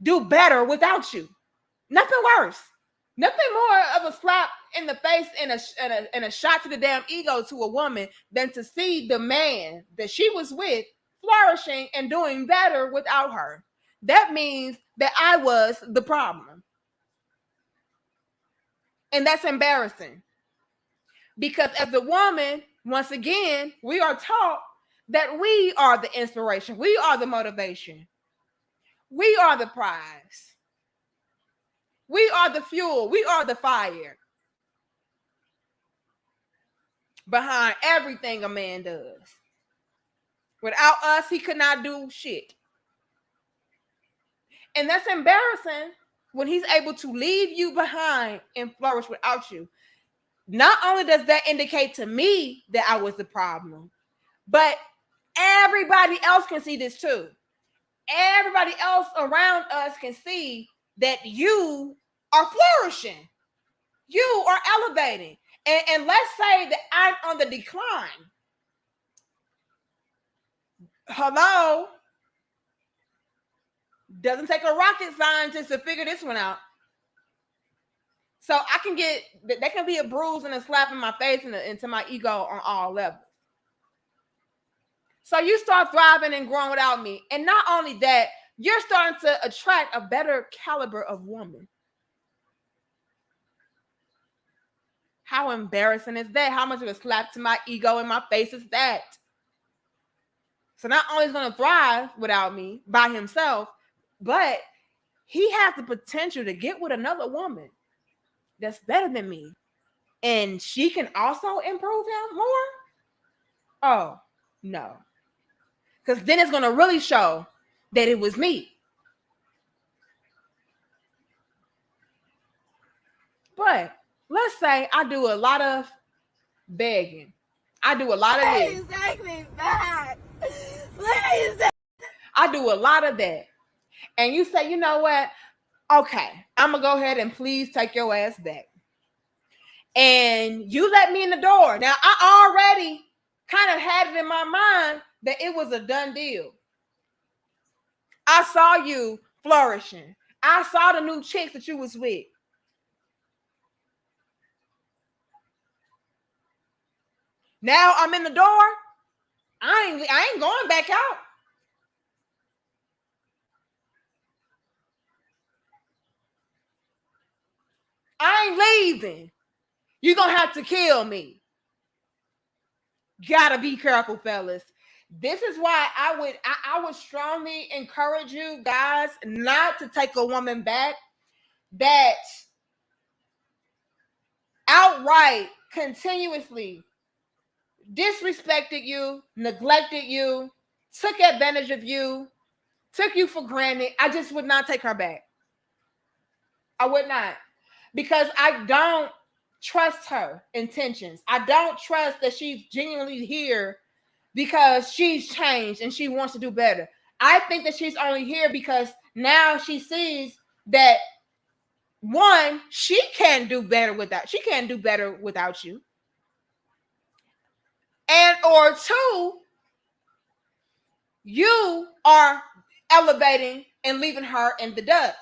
do better without you. Nothing worse. Nothing more of a slap in the face and a shot to the damn ego to a woman than to see the man that she was with flourishing and doing better without her. That means that I was the problem. And that's embarrassing. Because as a woman, once again, we are taught that we are the inspiration. We are the motivation. We are the prize. We are the fuel. We are the fire behind everything a man does. Without us, he could not do shit. And that's embarrassing when he's able to leave you behind and flourish without you. Not only does that indicate to me that I was the problem, but everybody else can see this too. Everybody else around us can see that you are flourishing. You are elevating. And let's say that I'm on the decline. Hello? Doesn't take a rocket scientist to figure this one out. So I can get, that can be a bruise and a slap in my face and into my ego on all levels. So you start thriving and growing without me. And not only that, you're starting to attract a better caliber of woman. How embarrassing is that? How much of a slap to my ego and my face is that? So not only is he going to thrive without me by himself, but he has the potential to get with another woman that's better than me. And she can also improve him more? Oh, no. Because then it's going to really show that it was me. But let's say I do a lot of begging. I do a lot of this. Please take me back. Please. I do a lot of that. And you say, you know what? Okay, I'm going to go ahead and please take your ass back. And you let me in the door. Now, I already kind of had it in my mind that it was a done deal. I saw you flourishing. I saw the new chicks that you was with. Now I'm in the door. I ain't going back out. I ain't leaving. You're going to have to kill me. Gotta be careful, fellas. This is why I would strongly encourage you guys not to take a woman back that outright, continuously disrespected you, neglected you, took advantage of you, took you for granted. I just would not take her back. I would not. Because I don't trust her intentions. I don't trust that she's genuinely here because she's changed and she wants to do better. I think that she's only here because now she sees that, one, she can do better without you. And or two, you are elevating and leaving her in the dust.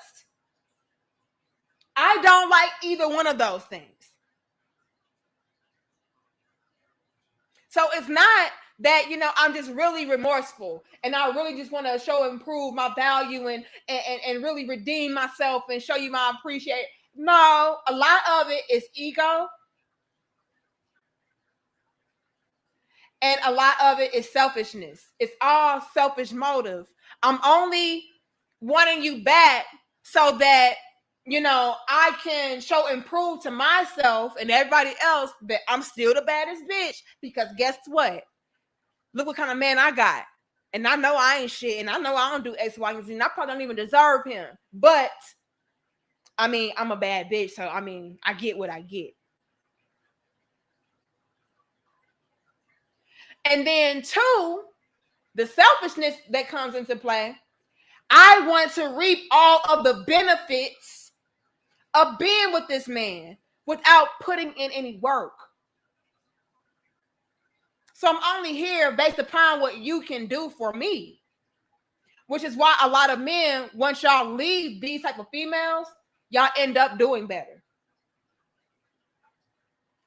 I don't like either one of those things. So it's not that, I'm just really remorseful and I really just want to improve my value and really redeem myself and show you my appreciation. No, a lot of it is ego. And a lot of it is selfishness. It's all selfish motive. I'm only wanting you back so that, I can improve to myself and everybody else that I'm still the baddest bitch. Because guess what? Look what kind of man I got. And I know I ain't shit. And I know I don't do X, Y, and Z. And I probably don't even deserve him. But, I'm a bad bitch. So, I get what I get. And then two, the selfishness that comes into play. I want to reap all of the benefits of being with this man without putting in any work. So I'm only here based upon what you can do for me, which is why a lot of men, once y'all leave these type of females, y'all end up doing better.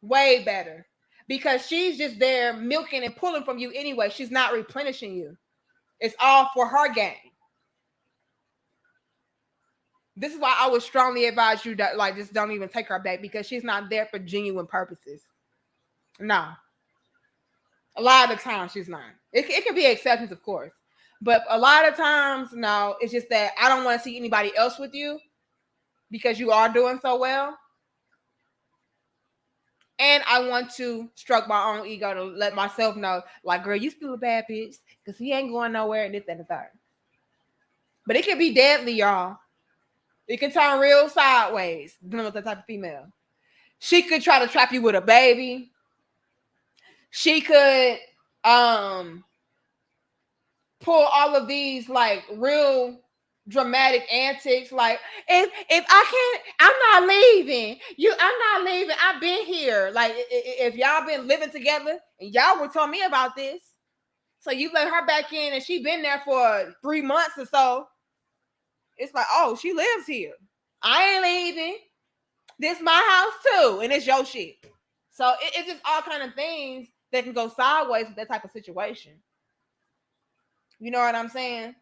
Way better. Because she's just there milking and pulling from you anyway. She's not replenishing you. It's all for her gain. This is why I would strongly advise you that, like, just don't even take her back, because she's not there for genuine purposes. No. A lot of the time she's not. It can be exceptions, of course. But a lot of times, no, it's just that I don't want to see anybody else with you because you are doing so well. And I want to stroke my own ego to let myself know, like, girl, you still a bad bitch because he ain't going nowhere and this and the third. But it can be deadly, y'all. It can turn real sideways dealing with that type of female. She could try to trap you with a baby. She could pull all of these like real dramatic antics, like if I can't, I'm not leaving. I'm not leaving. I've been here. Like if y'all been living together and y'all were telling me about this, so you let her back in and she been there for 3 months or so. It's like, oh, she lives here. I ain't leaving. This my house too, and it's your shit. So it's just all kind of things that can go sideways with that type of situation. You know what I'm saying?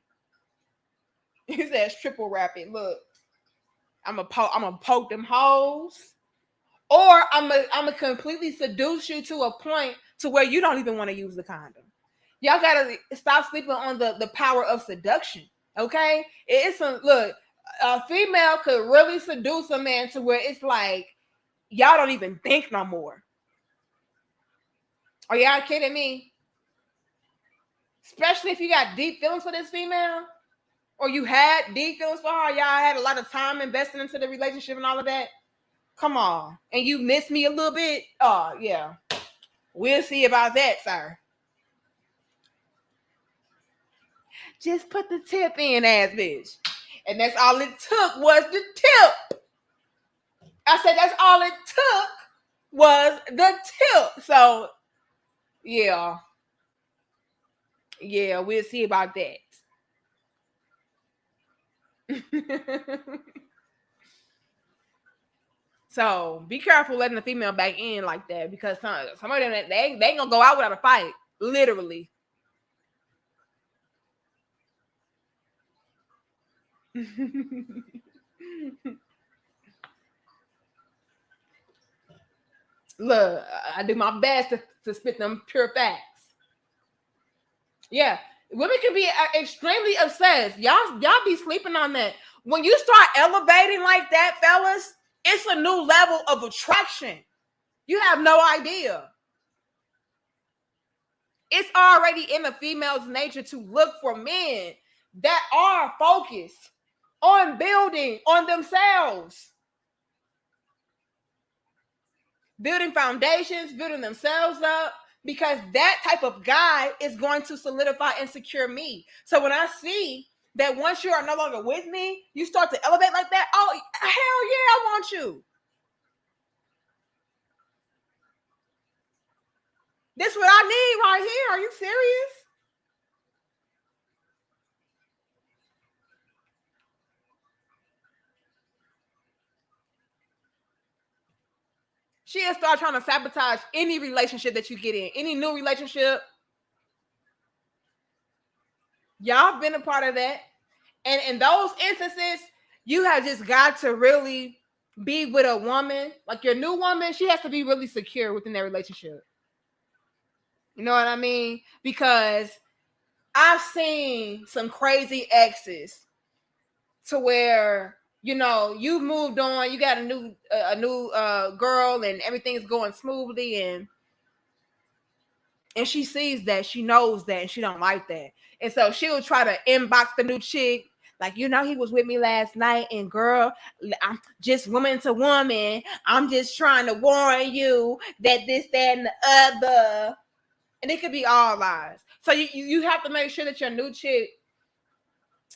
He says triple rapid. Look, I'm gonna poke them hoes, or I'm gonna completely seduce you to a point to where you don't even want to use the condom. Y'all gotta stop sleeping on the power of seduction. Okay, a female could really seduce a man to where it's like y'all don't even think no more. Are y'all kidding me? Especially if you got deep feelings for this female, or you had deep feelings for her, y'all had a lot of time invested into the relationship and all of that. Come on. And you miss me a little bit? Oh, yeah. We'll see about that, sir. Just put the tip in, ass bitch. And that's all it took was the tip. I said that's all it took was the tip. So, yeah. Yeah, we'll see about that. So be careful letting the female back in like that, because some of them they ain't gonna go out without a fight, literally. Look, I do my best to spit them pure facts. Yeah, women can be extremely obsessed. Y'all be sleeping on that. When you start elevating like that, fellas, it's a new level of attraction. You have no idea. It's already in a female's nature to look for men that are focused on building on themselves, building foundations, building themselves up, because that type of guy is going to solidify and secure me. So when I see that once you are no longer with me, you start to elevate like that, oh, hell yeah, I want you. This is what I need right here. Are you serious? She'll start trying to sabotage any relationship that you get in, any new relationship. Y'all been a part of that. And in those instances, you have just got to really be with a woman, like your new woman, she has to be really secure within that relationship. You know what I mean? Because I've seen some crazy exes to where, you know, you've moved on, you got a new girl and everything's going smoothly, and she sees that, she knows that, and she don't like that. And so she'll try to inbox the new chick, like, you know, he was with me last night, and girl, I'm just woman to woman. I'm just trying to warn you that this, that, and the other. And it could be all lies. So you have to make sure that your new chick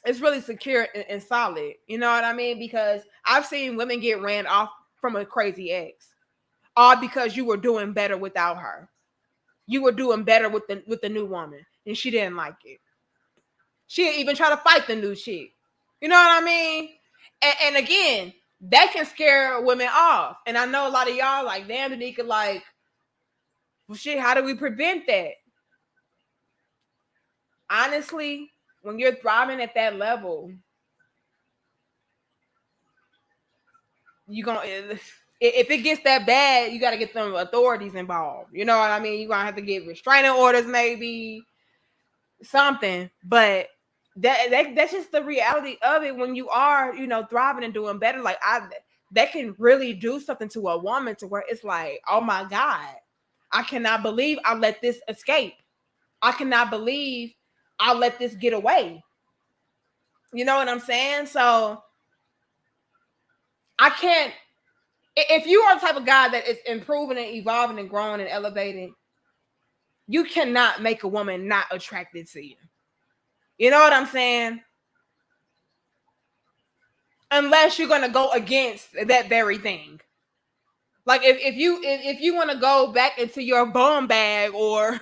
is really secure and solid. You know what I mean? Because I've seen women get ran off from a crazy ex. all because you were doing better without her. You were doing better with the new woman, and she didn't like it. She even tried to fight the new chick. You know what I mean? And again, that can scare women off. And I know a lot of y'all like, damn, Danica, like, well, shit, how do we prevent that? Honestly, when you're thriving at that level, you're gonna, if it gets that bad, you got to get some authorities involved. You know what I mean? You're gonna have to get restraining orders, maybe something. But that's just the reality of it. When you are, you know, thriving and doing better, like that can really do something to a woman to where it's like, oh my God, I cannot believe I let this escape. I cannot believe I let this get away. You know what I'm saying? So I can't, if you are the type of guy that is improving and evolving and growing and elevating, you cannot make a woman not attracted to you. You know what I'm saying? Unless you're gonna go against that very thing. Like if you want to go back into your bum bag or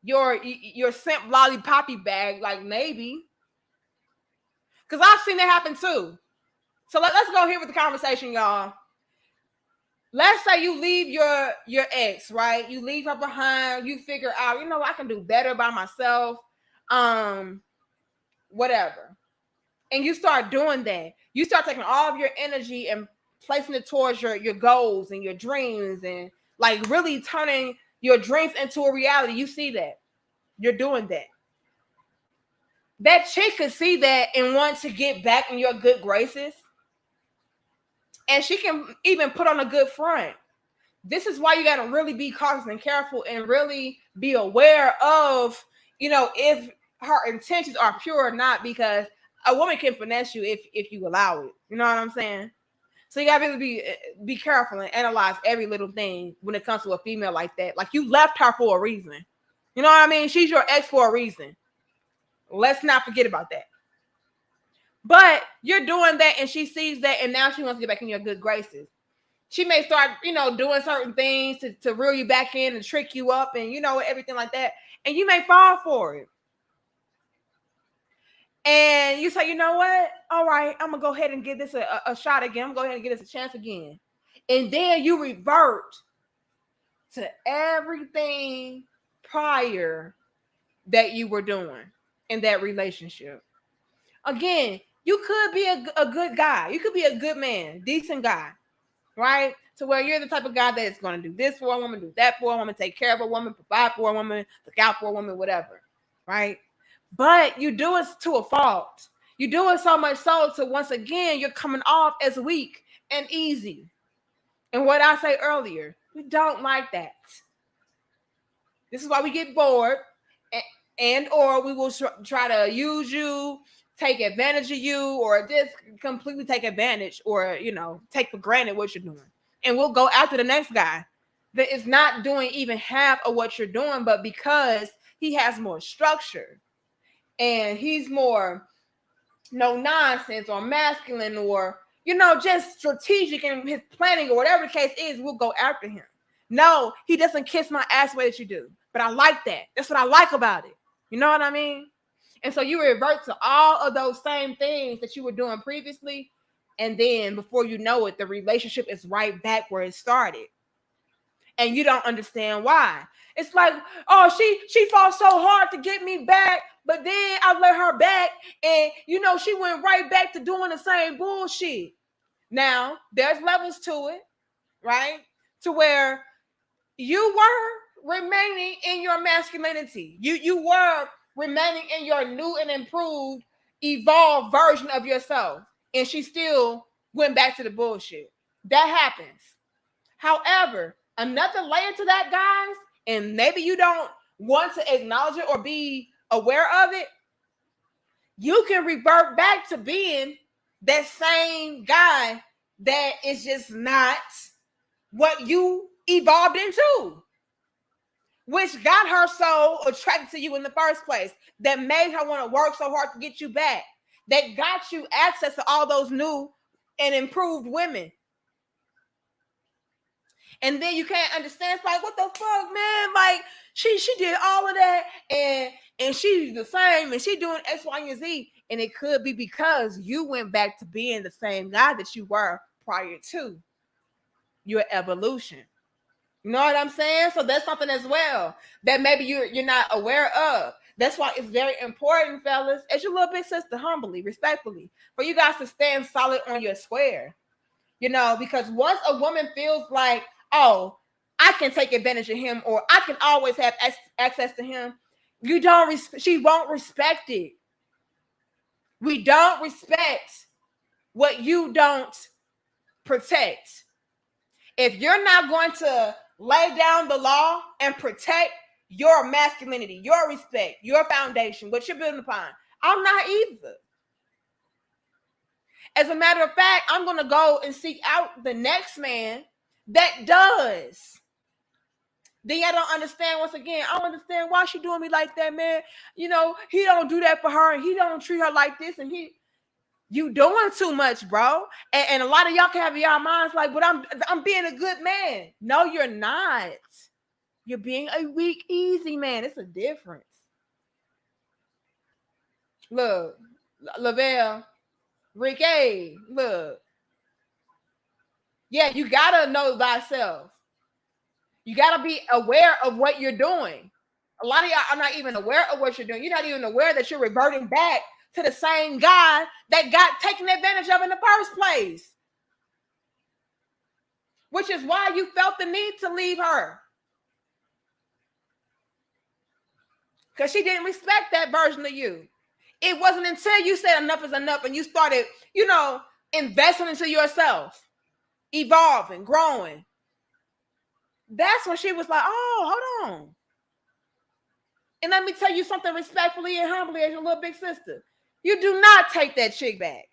your simp lollipoppy bag, like maybe. Because I've seen that happen too. So let's go here with the conversation, y'all. Let's say you leave your ex, right? You leave her behind. You figure out, you know, I can do better by myself. Whatever. And you start doing that. You start taking all of your energy and placing it towards your goals and your dreams and like really turning your dreams into a reality. You see that. You're doing that. That chick could see that and want to get back in your good graces. And she can even put on a good front. This is why you got to really be cautious and careful and really be aware of, you know, if her intentions are pure or not, because a woman can finesse you if you allow it. You know what I'm saying? So you got to really be careful and analyze every little thing when it comes to a female like that. Like, you left her for a reason. You know what I mean? She's your ex for a reason. Let's not forget about that. But you're doing that and she sees that and now she wants to get back in your good graces. She may start, you know, doing certain things to reel you back in and trick you up and, you know, everything like that. And you may fall for it. And you say, you know what? All right, I'm going to go ahead and give this a shot again. I'm going to go ahead and give this a chance again. And then you revert to everything prior that you were doing in that relationship. Again, you could be a good guy. You could be a good man, decent guy, right? To where you're the type of guy that's going to do this for a woman, do that for a woman, take care of a woman, provide for a woman, look out for a woman, whatever, right? But you do it to a fault. You do it so much so to, once again, you're coming off as weak and easy. And what I say earlier, we don't like that. This is why we get bored and or we will try to use you, take advantage of you, or just completely take advantage or, you know, take for granted what you're doing. And we'll go after the next guy that is not doing even half of what you're doing, but because he has more structure and he's more no nonsense or masculine or, you know, just strategic in his planning or whatever the case is, we'll go after him. No, he doesn't kiss my ass the way that you do, but I like that. That's what I like about it. You know what I mean? And so you revert to all of those same things that you were doing previously. And then before you know it, the relationship is right back where it started. And you don't understand why. It's like, oh, she fought so hard to get me back, but then I let her back. And, you know, she went right back to doing the same bullshit. Now, there's levels to it, right? To where you were remaining in your masculinity. You were remaining in your new and improved, evolved version of yourself. And she still went back to the bullshit. That happens. However, another layer to that, guys, and maybe you don't want to acknowledge it or be aware of it, you can revert back to being that same guy that is just not what you evolved into, which got her so attracted to you in the first place, that made her want to work so hard to get you back, that got you access to all those new and improved women. And then you can't understand. It's like, what the fuck, man? Like, she did all of that, and she's the same, and she doing X, Y, and Z. And it could be because you went back to being the same guy that you were prior to your evolution. You know what I'm saying? So that's something as well that maybe you're not aware of. That's why it's very important, fellas, as your little big sister, humbly, respectfully, for you guys to stand solid on your square. You know, because once a woman feels like, oh, I can take advantage of him, or I can always have access to him, she won't respect it. We don't respect what you don't protect. If you're not going to lay down the law and protect your masculinity, your respect, your foundation, what you're building upon, I'm not either. As a matter of fact, I'm going to go and seek out the next man that does. Then y'all don't understand. Once again, I don't understand why she doing me like that, man. You know, he don't do that for her, and he don't treat her like this, and you doing too much, bro. And a lot of y'all can have your minds like, but I'm being a good man. No, you're not. You're being a weak, easy man. It's a difference. Look, Lavelle, Ricky, look. Yeah, you gotta know thyself. You gotta be aware of what you're doing. A lot of y'all are not even aware of what you're doing. You're not even aware that you're reverting back to the same guy that got taken advantage of in the first place. Which is why you felt the need to leave her. Because she didn't respect that version of you. It wasn't until you said enough is enough and you started, investing into yourself, evolving, growing. That's when she was like, oh, hold on. And let me tell you something respectfully and humbly as your little big sister. You do not take that chick back.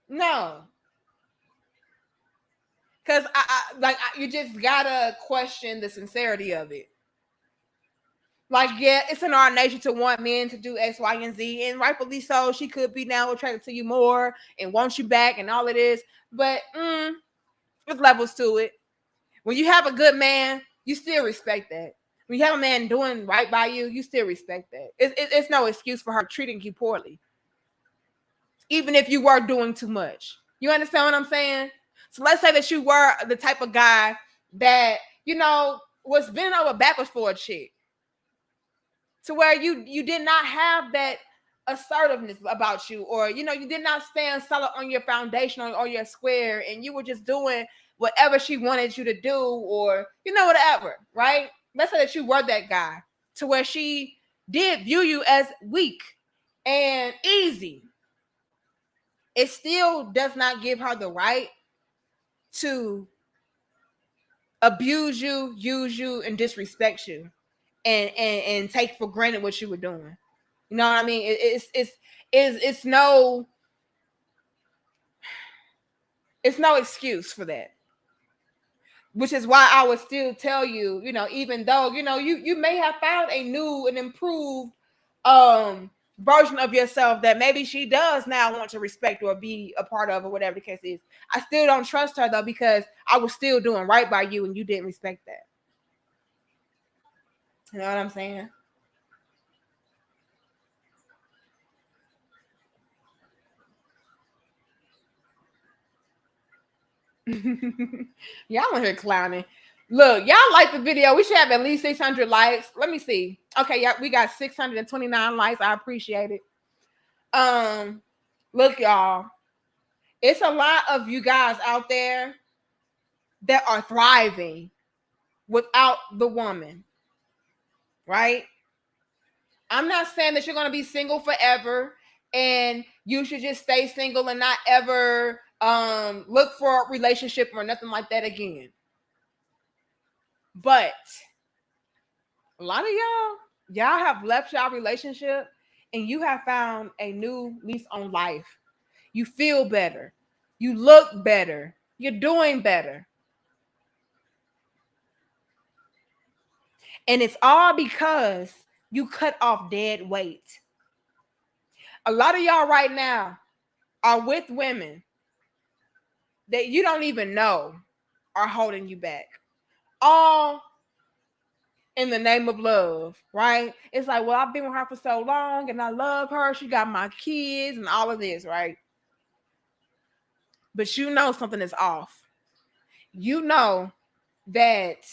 No. Because you just gotta question the sincerity of it. Like, yeah, it's in our nature to want men to do X, Y, and Z, and rightfully so. She could be now attracted to you more and wants you back and all it is. But there's levels to it. When you have a good man, you still respect that. When you have a man doing right by you, you still respect that. It's no excuse for her treating you poorly, even if you were doing too much. You understand what I'm saying? So let's say that you were the type of guy that, was bending over backwards for a chick, to where you did not have that assertiveness about you, or you did not stand solid on your foundation or your square, and you were just doing whatever she wanted you to do, or whatever, right? Let's say that you were that guy to where she did view you as weak and easy. It still does not give her the right to abuse you, use you, and disrespect you, and take for granted what you were doing. You know what I mean? It's no excuse for that. Which is why I would still tell you, even though you may have found a new and improved version of yourself that maybe she does now want to respect or be a part of, or whatever the case is. I still don't trust her though, because I was still doing right by you and you didn't respect that. You know what I'm saying? Y'all in here clowning. Look, y'all like the video. We should have at least 600 likes. Let me see. Okay, yeah, we got 629 likes. I appreciate it. Look, y'all. It's a lot of you guys out there that are thriving without the woman, right? I'm not saying that you're going to be single forever and you should just stay single and not ever look for a relationship or nothing like that again. But a lot of y'all have left y'all relationship and you have found a new lease on life. You feel better. You look better. You're doing better. And it's all because you cut off dead weight. A lot of y'all right now are with women that you don't even know are holding you back. All in the name of love, right? It's like, well, I've been with her for so long and I love her. She got my kids and all of this, right? But you know something is off. You know that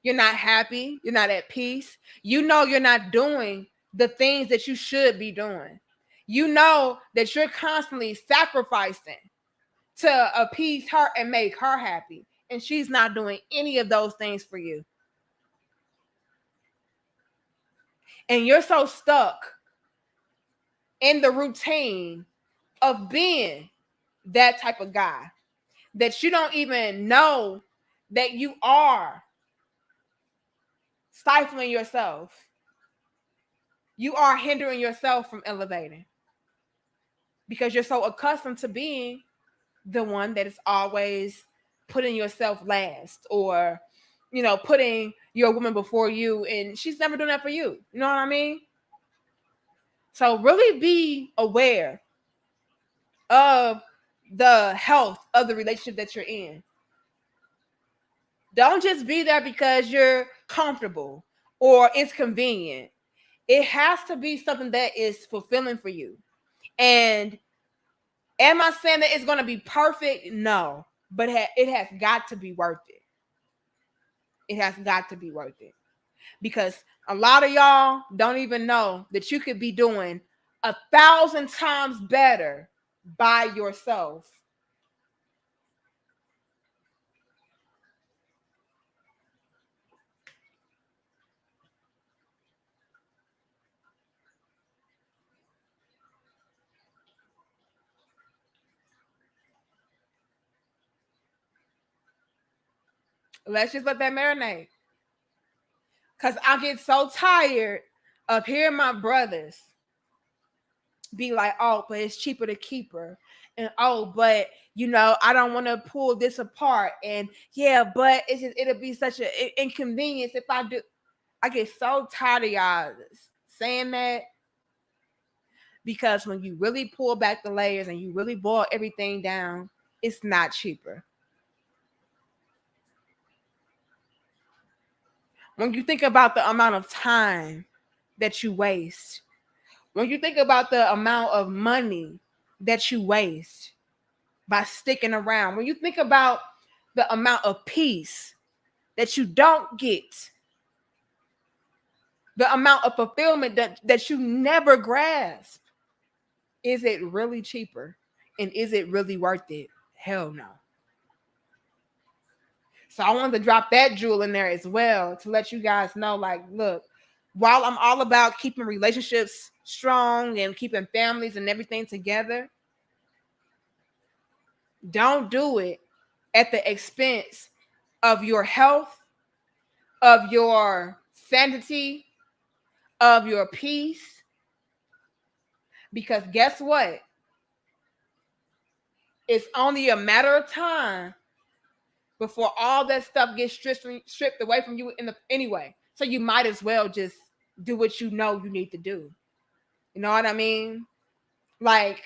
you're not happy. You're not at peace. You know you're not doing the things that you should be doing. You know that you're constantly sacrificing to appease her and make her happy. And she's not doing any of those things for you. And you're so stuck in the routine of being that type of guy that you don't even know that you are stifling yourself. You are hindering yourself from elevating because you're so accustomed to being the one that is always putting yourself last, or putting your woman before you, and she's never doing that for you. You know what I mean? So really be aware of the health of the relationship that you're in. Don't just be there because you're comfortable or it's convenient. It has to be something that is fulfilling for you. And am I saying that it's going to be perfect? No, but it has got to be worth it. It has got to be worth it, because a lot of y'all don't even know that you could be doing 1,000 times better by yourself. Let's just let that marinate. Because I get so tired of hearing my brothers be like, oh, but it's cheaper to keep her. And oh, but I don't want to pull this apart. And yeah, but it'll be such an inconvenience if I do. I get so tired of y'all saying that, because when you really pull back the layers and you really boil everything down, it's not cheaper. When you think about the amount of time that you waste, when you think about the amount of money that you waste by sticking around, when you think about the amount of peace that you don't get, the amount of fulfillment that you never grasp, is it really cheaper? And is it really worth it? Hell no. So I wanted to drop that jewel in there as well to let you guys know, like, look, while I'm all about keeping relationships strong and keeping families and everything together, don't do it at the expense of your health, of your sanity, of your peace. Because guess what? It's only a matter of time before all that stuff gets stripped away from you anyway. So you might as well just do what you know you need to do. You know what I mean? Like,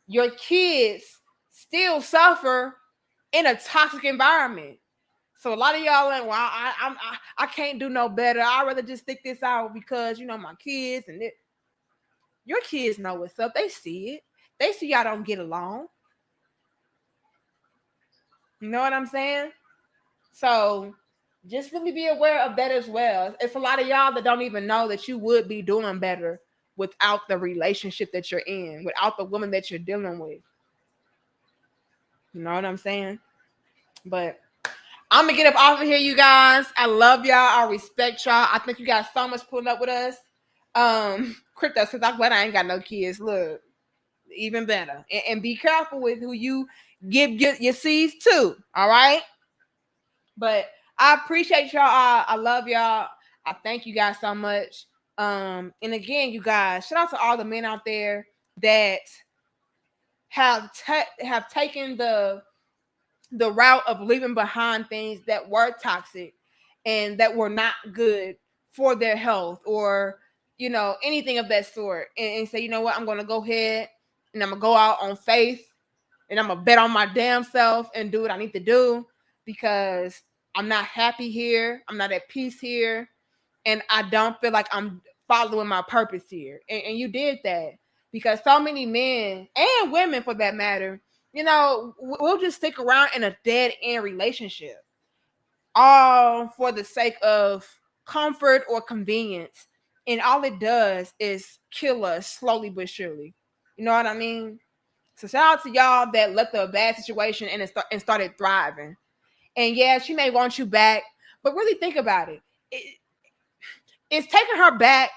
your kids still suffer in a toxic environment. So a lot of y'all like, well, I can't do no better. I'd rather just stick this out because my kids and it. Your kids know what's up. They see it. They see y'all don't get along. You know what I'm saying? So just really be aware of that as well. It's a lot of y'all that don't even know that you would be doing better without the relationship that you're in, without the woman that you're dealing with. You know what I'm saying? But I'm gonna get up off of here, you guys. I love y'all. I respect y'all. I think you guys so much pulling up with us. Crypto says, I'm glad I ain't got no kids. Look, even better. And be careful with who you give your seeds to. All right. But I appreciate y'all. I love y'all. I thank you guys so much. And again, you guys, shout out to all the men out there that have taken the route of leaving behind things that were toxic and that were not good for their health, or anything of that sort, and say, you know what, I'm going to go ahead and I'm going to go out on faith, and I'm going to bet on my damn self and do what I need to do, because I'm not happy here. I'm not at peace here. And I don't feel like I'm following my purpose here. And you did that, because so many men and women, for that matter, we'll just stick around in a dead end relationship, all for the sake of comfort or convenience. And all it does is kill us slowly but surely. You know what I mean? So shout out to y'all that left a bad situation and started thriving. And yeah, she may want you back, but really think about it. Is taking her back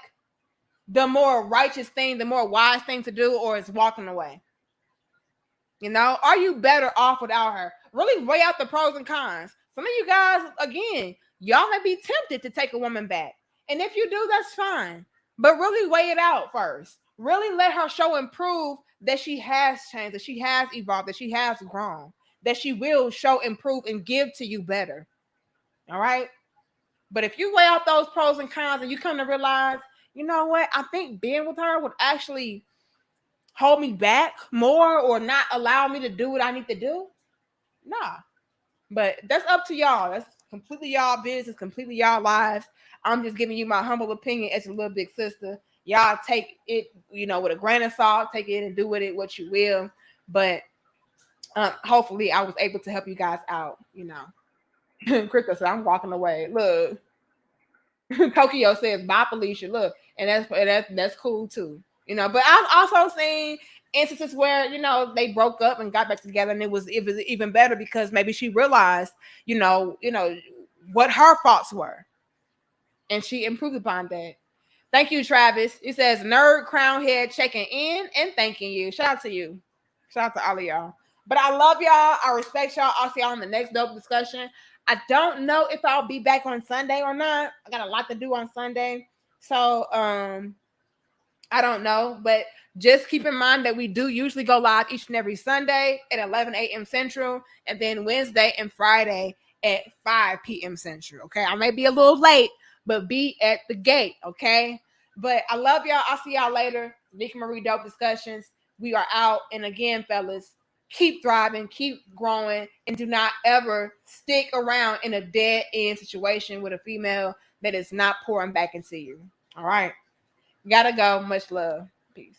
the more righteous thing, the more wise thing to do, or is walking away? Are you better off without her? Really weigh out the pros and cons. Some of you guys, again, y'all may be tempted to take a woman back. And if you do, that's fine. But really weigh it out first. Really let her show and prove that she has changed, that she has evolved, that she has grown, that she will show, improve, and give to you better. All right? But if you weigh out those pros and cons and you come to realize, you know what, I think being with her would actually hold me back more or not allow me to do what I need to do, nah. But that's up to y'all. That's completely y'all business, completely y'all lives. I'm just giving you my humble opinion as a little big sister. Y'all take it, with a grain of salt. Take it and do with it what you will. But hopefully I was able to help you guys out, Crypto said, I'm walking away. Look. Tokyo says, bye, Felicia. Look, and that's cool too. But I've also seen instances where, they broke up and got back together, and it was even better because maybe she realized, what her faults were. And she improved upon that. Thank you, Travis. It says Nerd Crown Head checking in and thanking you. Shout out to you. Shout out to all of y'all. But I love y'all. I respect y'all. I'll see y'all in the next dope discussion. I don't know if I'll be back on Sunday or not. I got a lot to do on Sunday. So I don't know. But just keep in mind that we do usually go live each and every Sunday at 11 a.m. Central, and then Wednesday and Friday at 5 p.m. Central. Okay. I may be a little late, but be at the gate. Okay. But I love y'all. I'll see y'all later. Nikki Marie Dope Discussions. We are out. And again, fellas, keep thriving, keep growing, and do not ever stick around in a dead end situation with a female that is not pouring back into you. All right. Gotta go. Much love. Peace.